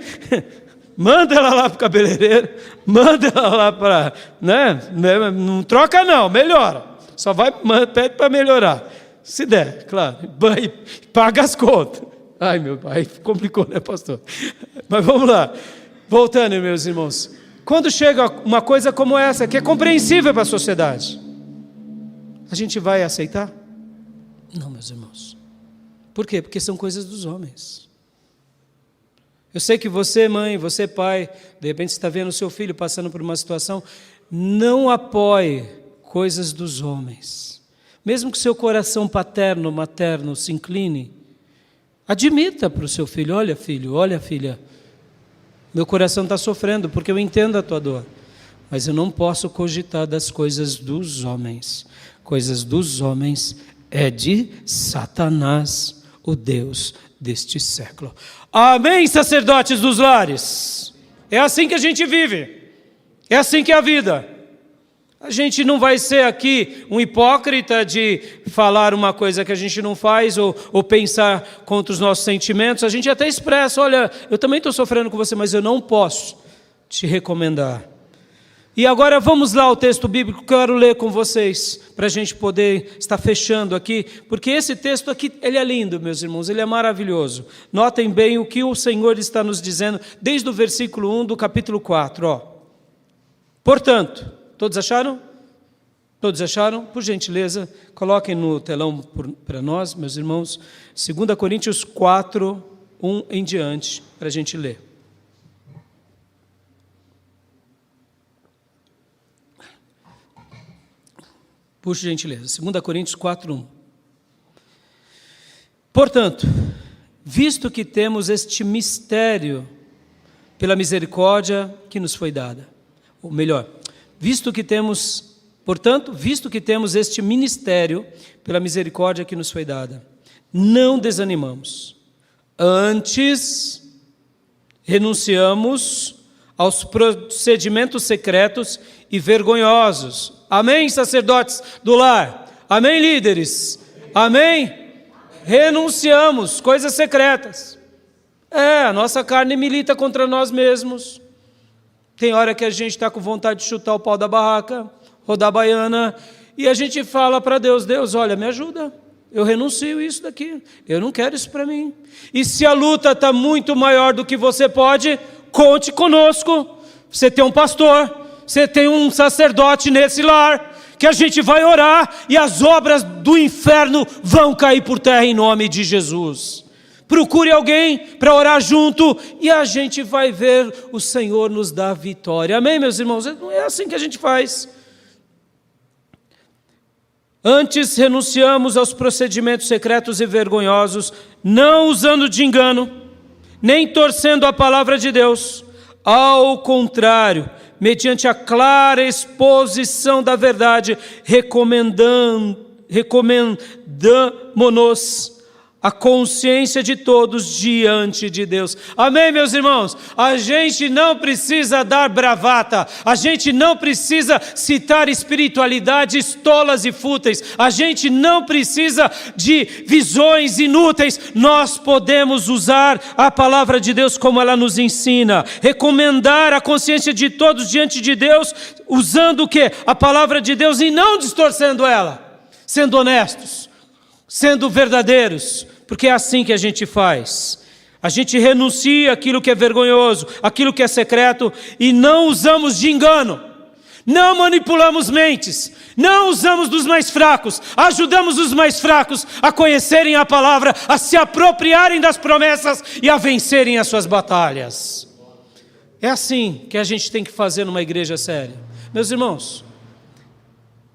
Manda ela lá para o cabeleireiro, manda ela lá para, né? Não troca não, melhora, só vai, pede para melhorar, Se der, claro. Paga as contas. Ai, meu pai, complicou, né, pastor? Mas vamos lá. Voltando, meus irmãos. Quando chega uma coisa como essa, que é compreensível para a sociedade, a gente vai aceitar? Não, meus irmãos. Por quê? Porque são coisas dos homens. Eu sei que você, mãe, você, pai, de repente você está vendo o seu filho passando por uma situação, não apoie coisas dos homens. Mesmo que seu coração paterno, materno se incline, admita para o seu filho: olha, filho, olha, filha, meu coração está sofrendo porque eu entendo a tua dor, mas eu não posso cogitar das coisas dos homens. Coisas dos homens é de Satanás, o Deus deste século. Amém, sacerdotes dos lares? É assim que a gente vive, é assim que é a vida. A gente não vai ser aqui um hipócrita de falar uma coisa que a gente não faz ou pensar contra os nossos sentimentos. A gente até expressa: olha, eu também estou sofrendo com você, mas eu não posso te recomendar. E agora vamos lá ao texto bíblico que eu quero ler com vocês, para a gente poder estar fechando aqui, porque esse texto aqui, ele é lindo, meus irmãos, ele é maravilhoso. Notem bem o que o Senhor está nos dizendo, desde o versículo 1 do capítulo 4. Ó. Portanto, todos acharam? Todos acharam? Por gentileza, coloquem no telão para nós, meus irmãos, 2 Coríntios 4, 1 em diante, para a gente ler. Por gentileza, 2 Coríntios 4, 1. Portanto, visto que temos este mistério pela misericórdia que nos foi dada, ou melhor, visto que temos este ministério pela misericórdia que nos foi dada, não desanimamos. Antes, renunciamos aos procedimentos secretos e vergonhosos. Amém, sacerdotes do lar? Amém, líderes? Amém? Renunciamos, coisas secretas. A nossa carne milita contra nós mesmos. Tem hora que a gente está com vontade de chutar o pau da barraca, rodar a baiana, e a gente fala para Deus: Deus, olha, me ajuda. Eu renuncio isso daqui. Eu não quero isso para mim. E se a luta está muito maior do que você pode, conte conosco. Você tem um pastor, você tem um sacerdote nesse lar, que a gente vai orar e as obras do inferno vão cair por terra em nome de Jesus. Procure alguém para orar junto e a gente vai ver o Senhor nos dar vitória. Amém, meus irmãos? Não é assim que a gente faz. Antes renunciamos aos procedimentos secretos e vergonhosos, não usando de engano, nem torcendo a palavra de Deus. Ao contrário, mediante a clara exposição da verdade, recomendamos-nos a consciência de todos diante de Deus. Amém, meus irmãos? A gente não precisa dar bravata, a gente não precisa citar espiritualidades tolas e fúteis, a gente não precisa de visões inúteis. Nós podemos usar a palavra de Deus como ela nos ensina, recomendar a consciência de todos diante de Deus, usando o quê? A palavra de Deus e não distorcendo ela, sendo honestos, sendo verdadeiros, porque é assim que a gente faz. A gente renuncia aquilo que é vergonhoso, aquilo que é secreto, e não usamos de engano, não manipulamos mentes, não usamos dos mais fracos, ajudamos os mais fracos a conhecerem a palavra, a se apropriarem das promessas e a vencerem as suas batalhas. É assim que a gente tem que fazer numa igreja séria. Meus irmãos,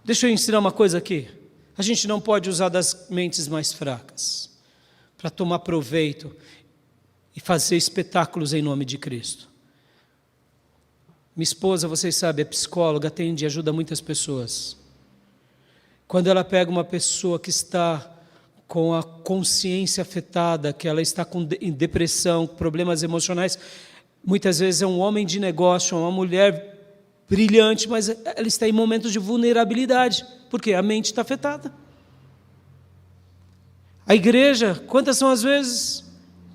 deixa eu ensinar uma coisa aqui. A gente não pode usar das mentes mais fracas para tomar proveito e fazer espetáculos em nome de Cristo. Minha esposa, vocês sabem, é psicóloga, atende e ajuda muitas pessoas. Quando ela pega uma pessoa que está com a consciência afetada, que ela está em depressão, problemas emocionais, muitas vezes é um homem de negócio, uma mulher brilhante, mas ela está em momentos de vulnerabilidade, porque a mente está afetada. A igreja, quantas são as vezes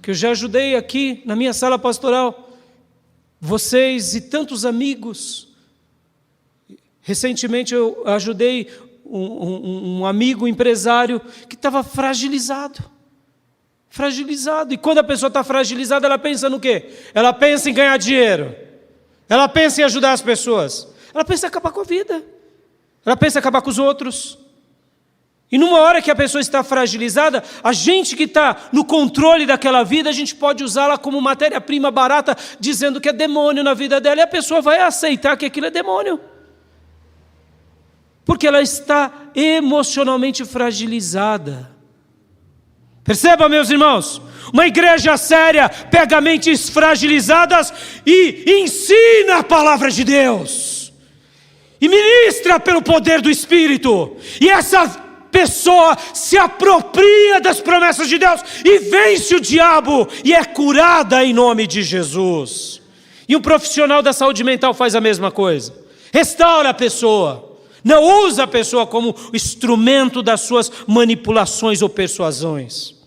que eu já ajudei aqui na minha sala pastoral, vocês e tantos amigos. Recentemente eu ajudei um amigo, um empresário, que estava fragilizado. Fragilizado. E quando a pessoa está fragilizada, ela pensa no quê? Ela pensa em ganhar dinheiro. Ela pensa em ajudar as pessoas. Ela pensa em acabar com a vida. Ela pensa em acabar com os outros. E numa hora que a pessoa está fragilizada, a gente que está no controle daquela vida, a gente pode usá-la como matéria-prima barata, dizendo que é demônio na vida dela, e a pessoa vai aceitar que aquilo é demônio. Porque ela está emocionalmente fragilizada. Perceba, meus irmãos, uma igreja séria pega mentes fragilizadas e ensina a palavra de Deus. E ministra pelo poder do Espírito. E essa pessoa se apropria das promessas de Deus e vence o diabo e é curada em nome de Jesus. E um profissional da saúde mental faz a mesma coisa. Restaura a pessoa. Não usa a pessoa como instrumento das suas manipulações ou persuasões.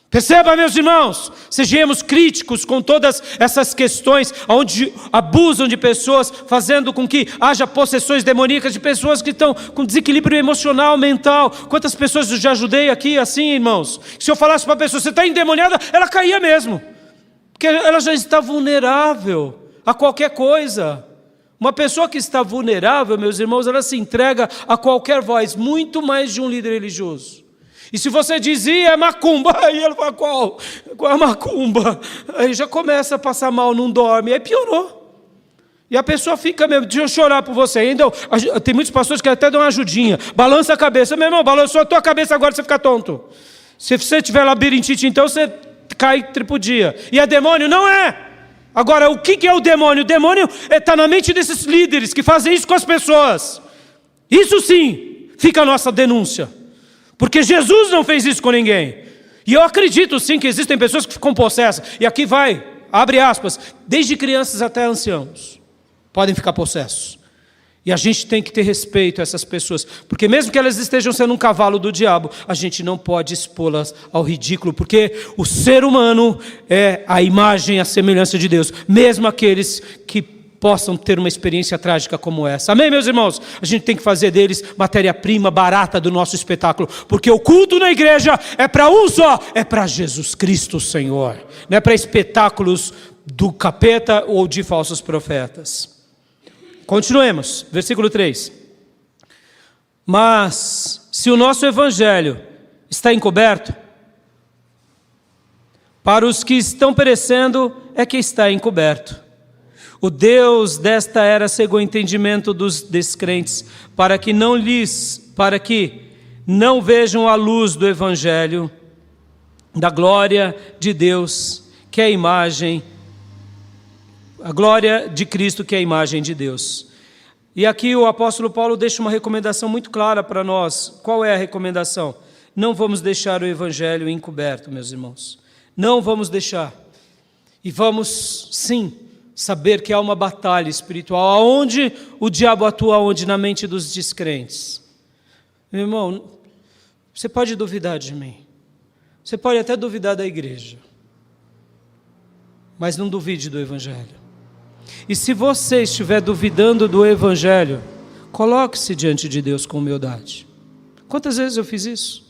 Perceba, meus irmãos, sejamos críticos com todas essas questões onde abusam de pessoas, fazendo com que haja possessões demoníacas de pessoas que estão com desequilíbrio emocional, mental. Quantas pessoas eu já ajudei aqui assim, irmãos? Se eu falasse para a pessoa, você está endemoniada, ela caía mesmo. Porque ela já está vulnerável a qualquer coisa. Uma pessoa que está vulnerável, meus irmãos, ela se entrega a qualquer voz, muito mais de um líder religioso. E se você dizia é macumba, aí ela fala, qual é a macumba? Aí já começa a passar mal, não dorme, aí piorou. E a pessoa fica mesmo, deixa eu chorar por você. Ainda tem muitos pastores que até dão uma ajudinha, balança a cabeça, meu irmão, balançou a tua cabeça agora, você fica tonto. Se você tiver labirintite, então você cai tripudia. E é demônio? Não é. Agora, o que é o demônio? O demônio está na mente desses líderes que fazem isso com as pessoas. Isso sim, fica a nossa denúncia. Porque Jesus não fez isso com ninguém. E eu acredito sim que existem pessoas que ficam possessas. E aqui vai, abre aspas, desde crianças até anciãos podem ficar possessos. E a gente tem que ter respeito a essas pessoas. Porque mesmo que elas estejam sendo um cavalo do diabo, a gente não pode expô-las ao ridículo. Porque o ser humano é a imagem e a semelhança de Deus. Mesmo aqueles que possam ter uma experiência trágica como essa. Amém, meus irmãos? A gente tem que fazer deles matéria-prima barata do nosso espetáculo, porque o culto na igreja é para um só, é para Jesus Cristo, Senhor. Não é para espetáculos do capeta ou de falsos profetas. Continuemos, versículo 3. Mas, se o nosso evangelho está encoberto, para os que estão perecendo é que está encoberto. O Deus desta era cegou o entendimento dos descrentes, para que não vejam a luz do Evangelho, da glória de Deus, que é a imagem, a glória de Cristo, que é a imagem de Deus. E aqui o apóstolo Paulo deixa uma recomendação muito clara para nós. Qual é a recomendação? Não vamos deixar o Evangelho encoberto, meus irmãos. Não vamos deixar. E vamos, sim, saber que há uma batalha espiritual. Aonde o diabo atua? Onde? Na mente dos descrentes. Meu irmão, você pode duvidar de mim. Você pode até duvidar da igreja. Mas não duvide do Evangelho. E se você estiver duvidando do Evangelho, coloque-se diante de Deus com humildade. Quantas vezes eu fiz isso?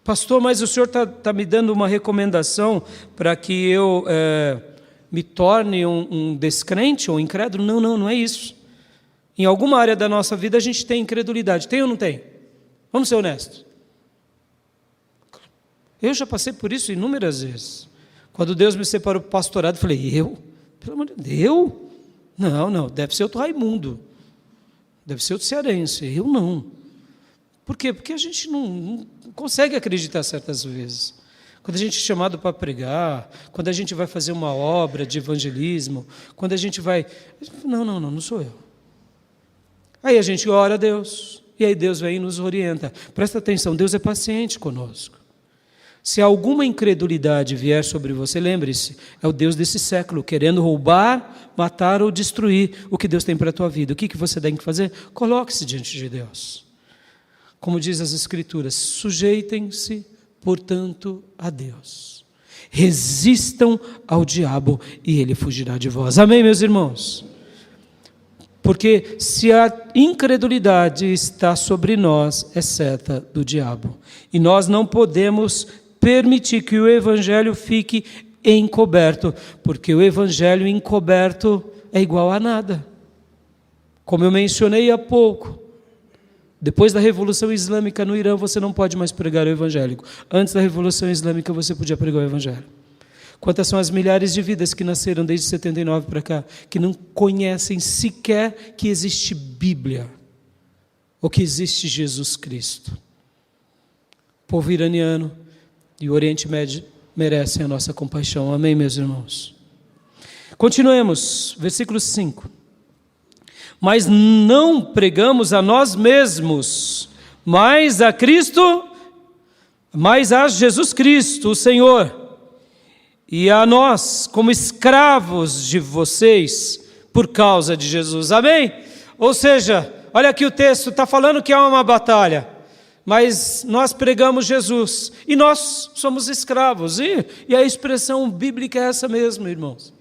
Pastor, mas o senhor está me dando uma recomendação para que eu me torne um descrente ou um incrédulo? Não é isso. Em alguma área da nossa vida a gente tem incredulidade. Tem ou não tem? Vamos ser honestos. Eu já passei por isso inúmeras vezes. Quando Deus me separou para o pastorado, eu falei, Pelo amor de Deus, eu? Não, deve ser outro Raimundo. Deve ser outro cearense. Eu não. Por quê? Porque a gente não consegue acreditar certas vezes. Quando a gente é chamado para pregar, quando a gente vai fazer uma obra de evangelismo, quando a gente vai... Não sou eu. Aí a gente ora a Deus, e aí Deus vem e nos orienta. Presta atenção, Deus é paciente conosco. Se alguma incredulidade vier sobre você, lembre-se, é o Deus desse século, querendo roubar, matar ou destruir o que Deus tem para a tua vida. O que você tem que fazer? Coloque-se diante de Deus. Como diz as Escrituras, sujeitem-se, portanto, a Deus. Resistam ao diabo e ele fugirá de vós. Amém, meus irmãos? Porque se a incredulidade está sobre nós, é seta do diabo. E nós não podemos permitir que o evangelho fique encoberto, porque o evangelho encoberto é igual a nada. Como eu mencionei há pouco, depois da Revolução Islâmica no Irã, você não pode mais pregar o evangelho. Antes da Revolução Islâmica, você podia pregar o evangelho. Quantas são as milhares de vidas que nasceram desde 79 para cá, que não conhecem sequer que existe Bíblia, ou que existe Jesus Cristo. O povo iraniano e o Oriente Médio merecem a nossa compaixão. Amém, meus irmãos? Continuemos, versículo 5. Mas não pregamos a nós mesmos, mas a Cristo, mas a Jesus Cristo, o Senhor, e a nós, como escravos de vocês, por causa de Jesus. Amém? Ou seja, olha aqui o texto, está falando que há uma batalha, mas nós pregamos Jesus, e nós somos escravos, e a expressão bíblica é essa mesmo, irmãos.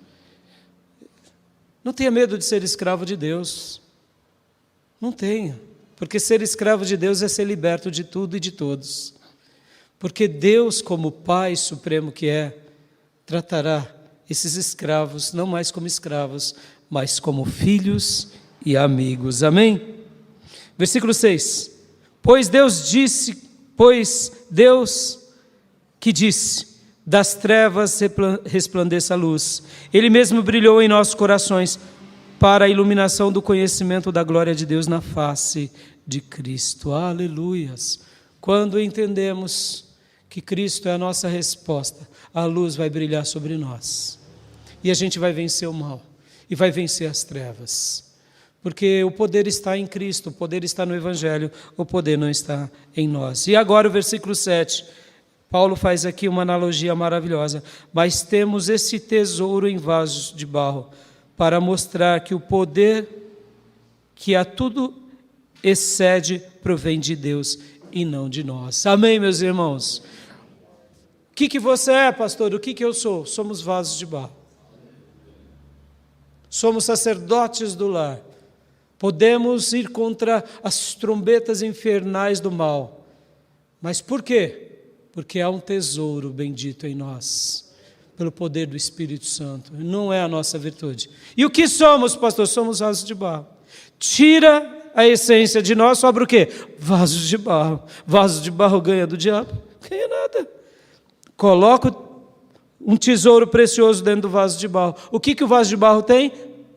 Não tenha medo de ser escravo de Deus, não tenha, porque ser escravo de Deus é ser liberto de tudo e de todos, porque Deus, como Pai Supremo que é, tratará esses escravos não mais como escravos, mas como filhos e amigos. Amém? Versículo 6. Pois Deus que disse, das trevas resplandeça a luz. Ele mesmo brilhou em nossos corações para a iluminação do conhecimento da glória de Deus na face de Cristo. Aleluias! Quando entendemos que Cristo é a nossa resposta, a luz vai brilhar sobre nós. E a gente vai vencer o mal. E vai vencer as trevas. Porque o poder está em Cristo, o poder está no Evangelho, o poder não está em nós. E agora o versículo 7. Paulo faz aqui uma analogia maravilhosa. Mas temos esse tesouro em vasos de barro, para mostrar que o poder que a tudo excede provém de Deus e não de nós. Amém, meus irmãos? O que você é, pastor? O que eu sou? Somos vasos de barro. Somos sacerdotes do lar. Podemos ir contra as trombetas infernais do mal. Mas por quê? Porque há um tesouro bendito em nós, pelo poder do Espírito Santo. Não é a nossa virtude. E o que somos, pastor? Somos vasos de barro. Tira a essência de nós, sobra o quê? Vasos de barro. Vasos de barro ganha do diabo? Ganha nada. Coloca um tesouro precioso dentro do vaso de barro. O que o vaso de barro tem?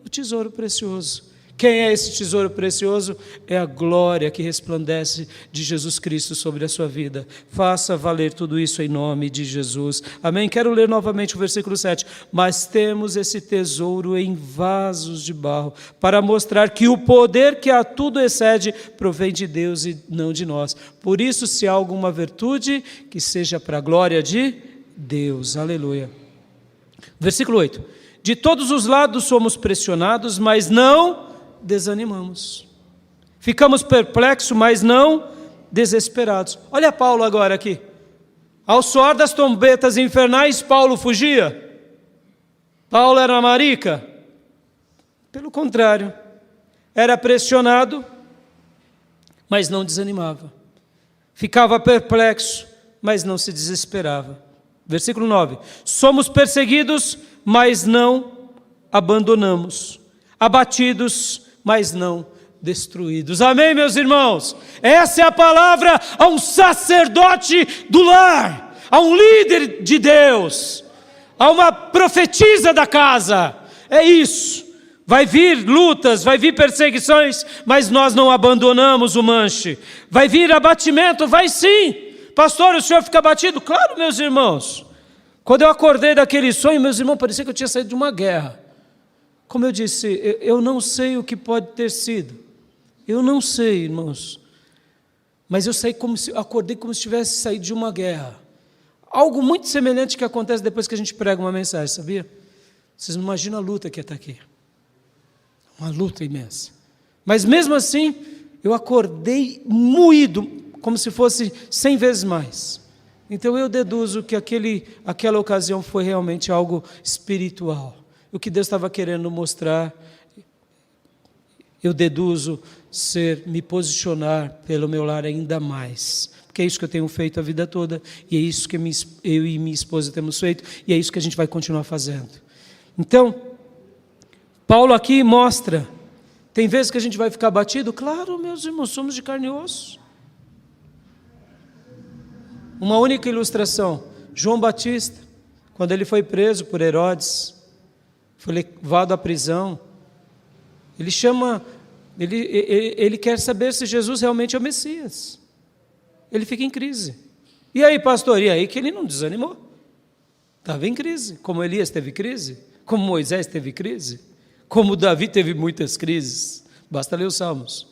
O tesouro precioso. Quem é esse tesouro precioso? É a glória que resplandece de Jesus Cristo sobre a sua vida. Faça valer tudo isso em nome de Jesus. Amém? Quero ler novamente o versículo 7. Mas temos esse tesouro em vasos de barro, para mostrar que o poder que a tudo excede provém de Deus e não de nós. Por isso, se há alguma virtude, que seja para a glória de Deus. Aleluia. Versículo 8. De todos os lados somos pressionados, mas não desanimamos. Ficamos perplexos, mas não desesperados. Olha Paulo agora aqui. Ao soar das trombetas infernais, Paulo fugia? Paulo era uma marica? Pelo contrário, era pressionado, mas não desanimava. Ficava perplexo, mas não se desesperava. Versículo 9. Somos perseguidos, mas não abandonamos. Abatidos, mas não destruídos. Amém, meus irmãos? Essa é a palavra a um sacerdote do lar, a um líder de Deus, a uma profetisa da casa. É isso. Vai vir lutas, vai vir perseguições, mas nós não abandonamos o manche. Vai vir abatimento? Vai sim. Pastor, o senhor fica abatido? Claro, meus irmãos. Quando eu acordei daquele sonho, meus irmãos, parecia que eu tinha saído de uma guerra. Como eu disse, eu não sei o que pode ter sido. Eu não sei, irmãos. Mas eu acordei como se tivesse saído de uma guerra. Algo muito semelhante que acontece depois que a gente prega uma mensagem, sabia? Vocês não imaginam a luta que está aqui. Uma luta imensa. Mas mesmo assim, eu acordei moído, como se fosse 100 vezes mais. Então eu deduzo que aquela ocasião foi realmente algo espiritual. O que Deus estava querendo mostrar eu deduzo ser me posicionar pelo meu lar ainda mais. Porque é isso que eu tenho feito a vida toda, e é isso que eu e minha esposa temos feito, e é isso que a gente vai continuar fazendo. Então, Paulo aqui mostra, tem vezes que a gente vai ficar abatido, claro, meus irmãos, somos de carne e osso. Uma única ilustração, João Batista, quando ele foi preso por Herodes, foi levado à prisão, ele quer saber se Jesus realmente é o Messias. Ele fica em crise. E aí, pastor? E aí que ele não desanimou. Estava em crise. Como Elias teve crise. Como Moisés teve crise. Como Davi teve muitas crises. Basta ler os Salmos.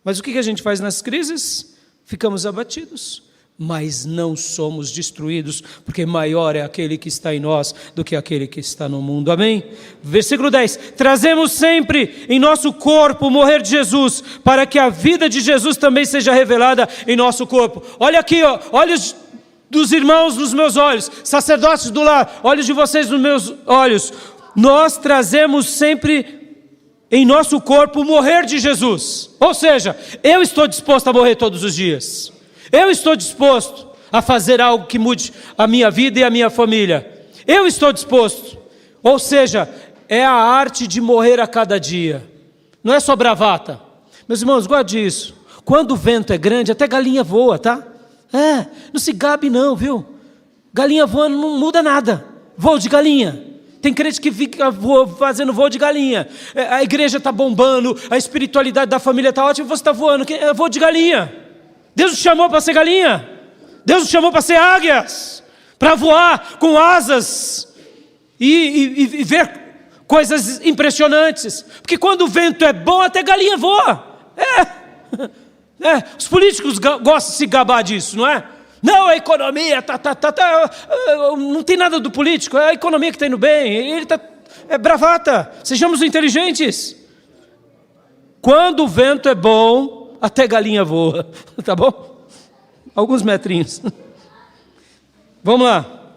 Mas o que a gente faz nas crises? Ficamos abatidos. Mas não somos destruídos, porque maior é aquele que está em nós do que aquele que está no mundo. Amém? Versículo 10. Trazemos sempre em nosso corpo o morrer de Jesus, para que a vida de Jesus também seja revelada em nosso corpo. Olha aqui, ó, olhos dos irmãos nos meus olhos, sacerdotes do lar, olhos de vocês nos meus olhos. Nós trazemos sempre em nosso corpo o morrer de Jesus. Ou seja, eu estou disposto a morrer todos os dias. Eu estou disposto a fazer algo que mude a minha vida e a minha família. Eu estou disposto. Ou seja, é a arte de morrer a cada dia. Não é só bravata. Meus irmãos, guarde isso. Quando o vento é grande, até galinha voa, tá? Não se gabe não, viu? Galinha voando não muda nada. Voo de galinha. Tem crente que fica fazendo voo de galinha. A igreja está bombando, a espiritualidade da família está ótima, você está voando. É voo de galinha. Deus nos chamou para ser galinha. Deus nos chamou para ser águias, para voar com asas e ver coisas impressionantes. Porque quando o vento é bom, até galinha voa. Os políticos gostam de se gabar disso, não é? Não, a economia, não tem nada do político, é a economia que está indo bem, é bravata, sejamos inteligentes. Quando o vento é bom, até galinha voa, tá bom? Alguns metrinhos. Vamos lá.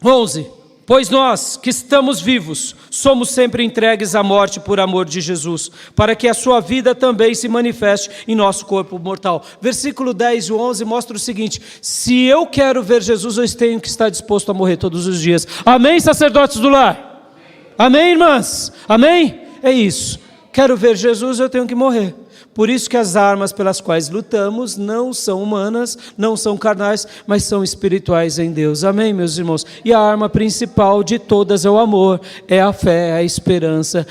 11. Pois nós, que estamos vivos, somos sempre entregues à morte por amor de Jesus, para que a sua vida também se manifeste em nosso corpo mortal. Versículo 10 e 11 mostra o seguinte: se eu quero ver Jesus, eu tenho que estar disposto a morrer todos os dias. Amém, sacerdotes do lar? Amém, irmãs? Amém? É isso. Quero ver Jesus, eu tenho que morrer. Por isso que as armas pelas quais lutamos não são humanas, não são carnais, mas são espirituais em Deus. Amém, meus irmãos? E a arma principal de todas é o amor, é a fé, a esperança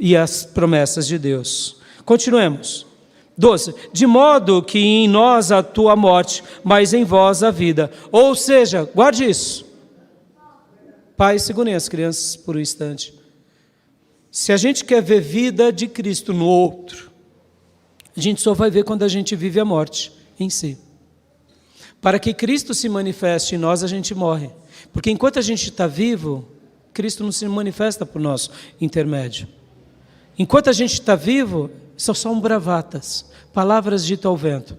e as promessas de Deus. Continuemos. 12. De modo que em nós atua a morte, mas em vós a vida. Ou seja, guarde isso. Pais, segurem as crianças por um instante. Se a gente quer ver vida de Cristo no outro, a gente só vai ver quando a gente vive a morte em si. Para que Cristo se manifeste em nós, a gente morre. Porque enquanto a gente está vivo, Cristo não se manifesta por nosso intermédio. Enquanto a gente está vivo, são bravatas, palavras ditas ao vento.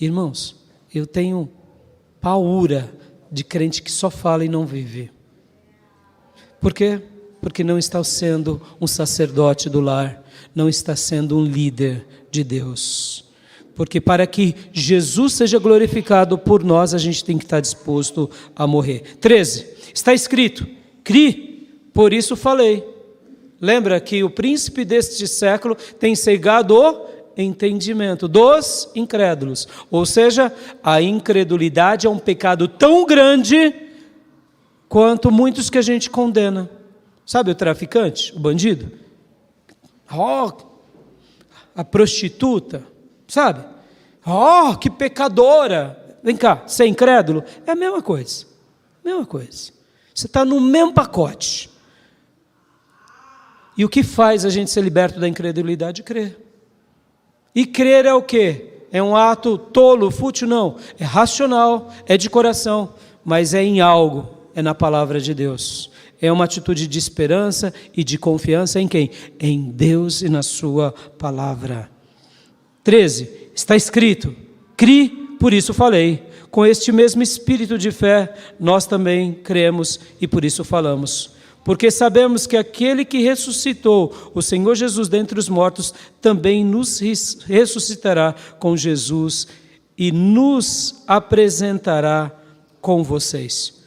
Irmãos, eu tenho paura de crente que só fala e não vive. Por quê? Porque não está sendo um sacerdote do lar, não está sendo um líder de Deus. Porque para que Jesus seja glorificado por nós, a gente tem que estar disposto a morrer. 13. Está escrito: cri, por isso falei. Lembra que o príncipe deste século tem cegado o entendimento dos incrédulos. Ou seja, a incredulidade é um pecado tão grande quanto muitos que a gente condena. Sabe o traficante, o bandido? A prostituta, sabe? Que pecadora. Vem cá, você é incrédulo? É a mesma coisa. Mesma coisa. Você está no mesmo pacote. E o que faz a gente ser liberto da incredulidade? Crer. E crer é o quê? É um ato tolo, fútil? Não. É racional, é de coração, mas é em algo, é na palavra de Deus. É uma atitude de esperança e de confiança em quem? Em Deus e na sua palavra. 13. Está escrito: cri, por isso falei. Com este mesmo espírito de fé, nós também cremos e por isso falamos. porque sabemos que aquele que ressuscitou o Senhor Jesus dentre os mortos também nos ressuscitará com Jesus e nos apresentará com vocês.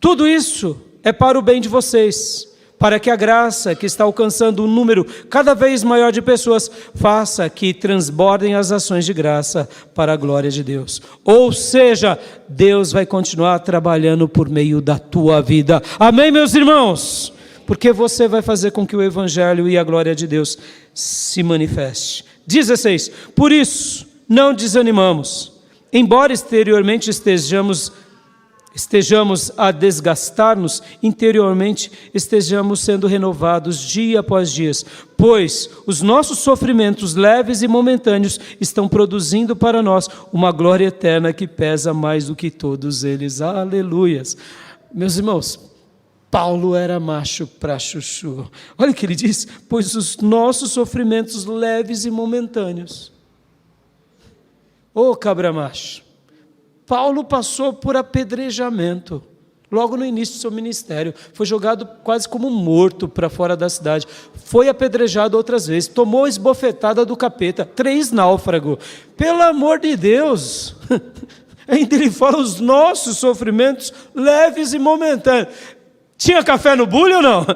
Tudo isso é para o bem de vocês, para que a graça que está alcançando um número cada vez maior de pessoas faça que transbordem as ações de graça para a glória de Deus. Ou seja, Deus vai continuar trabalhando por meio da tua vida. Amém, meus irmãos? Porque você vai fazer com que o Evangelho e a glória de Deus se manifeste. 16. Por isso, não desanimamos. Embora exteriormente estejamos a desgastar-nos, interiormente estejamos sendo renovados dia após dia, pois os nossos sofrimentos leves e momentâneos estão produzindo para nós uma glória eterna que pesa mais do que todos eles. Aleluias! Meus irmãos, Paulo era macho pra chuchu. Olha o que ele diz: pois os nossos sofrimentos leves e momentâneos. Ô cabra macho! Paulo passou por apedrejamento, logo no início do seu ministério, foi jogado quase como morto para fora da cidade, foi apedrejado outras vezes, tomou esbofetada do capeta, 3 náufragos, pelo amor de Deus, ainda ele fala os nossos sofrimentos leves e momentâneos. Tinha café no bule ou não?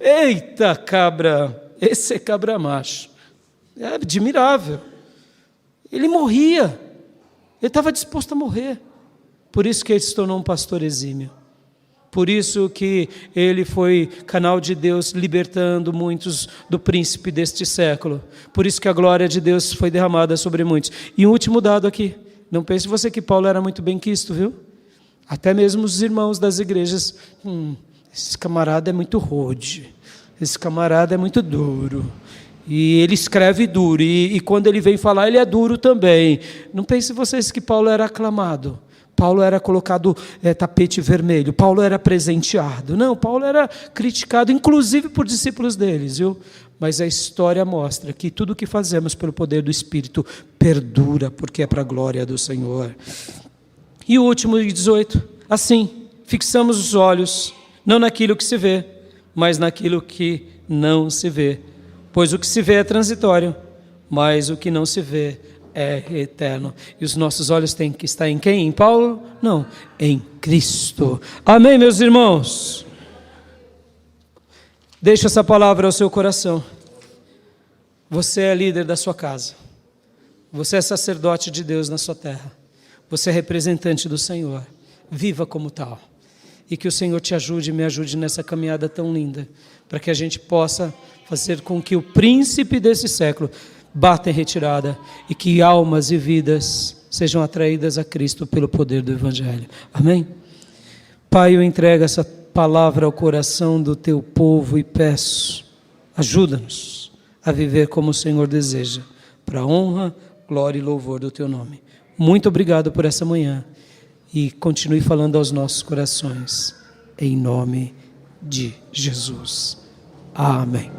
Eita cabra, esse é cabra macho, é admirável, ele morria. Ele estava disposto a morrer. Por isso que ele se tornou um pastor exímio. Por isso que ele foi canal de Deus, libertando muitos do príncipe deste século. Por isso que a glória de Deus foi derramada sobre muitos. E um último dado aqui. Não pense você que Paulo era muito bem quisto, viu? Até mesmo os irmãos das igrejas. Esse camarada é muito rude. Esse camarada é muito duro. E ele escreve duro, e quando ele vem falar, ele é duro também. Não pense vocês que Paulo era aclamado. Paulo era colocado tapete vermelho. Paulo era presenteado. Não, Paulo era criticado, inclusive por discípulos deles, viu? Mas a história mostra que tudo o que fazemos pelo poder do Espírito perdura, porque é para a glória do Senhor. E o último, 18. Assim, fixamos os olhos, não naquilo que se vê, mas naquilo que não se vê. Pois o que se vê é transitório, mas o que não se vê é eterno. E os nossos olhos têm que estar em quem? Em Paulo? Não, em Cristo. Amém, meus irmãos? Deixa essa palavra ao seu coração. Você é líder da sua casa. Você é sacerdote de Deus na sua terra. Você é representante do Senhor. Viva como tal. E que o Senhor te ajude e me ajude nessa caminhada tão linda, para que a gente possa fazer com que o príncipe desse século bata em retirada e que almas e vidas sejam atraídas a Cristo pelo poder do Evangelho. Amém? Pai, eu entrego essa palavra ao coração do teu povo e peço, ajuda-nos a viver como o Senhor deseja, para a honra, glória e louvor do teu nome. Muito obrigado por essa manhã. E continue falando aos nossos corações, em nome de Jesus. Amém.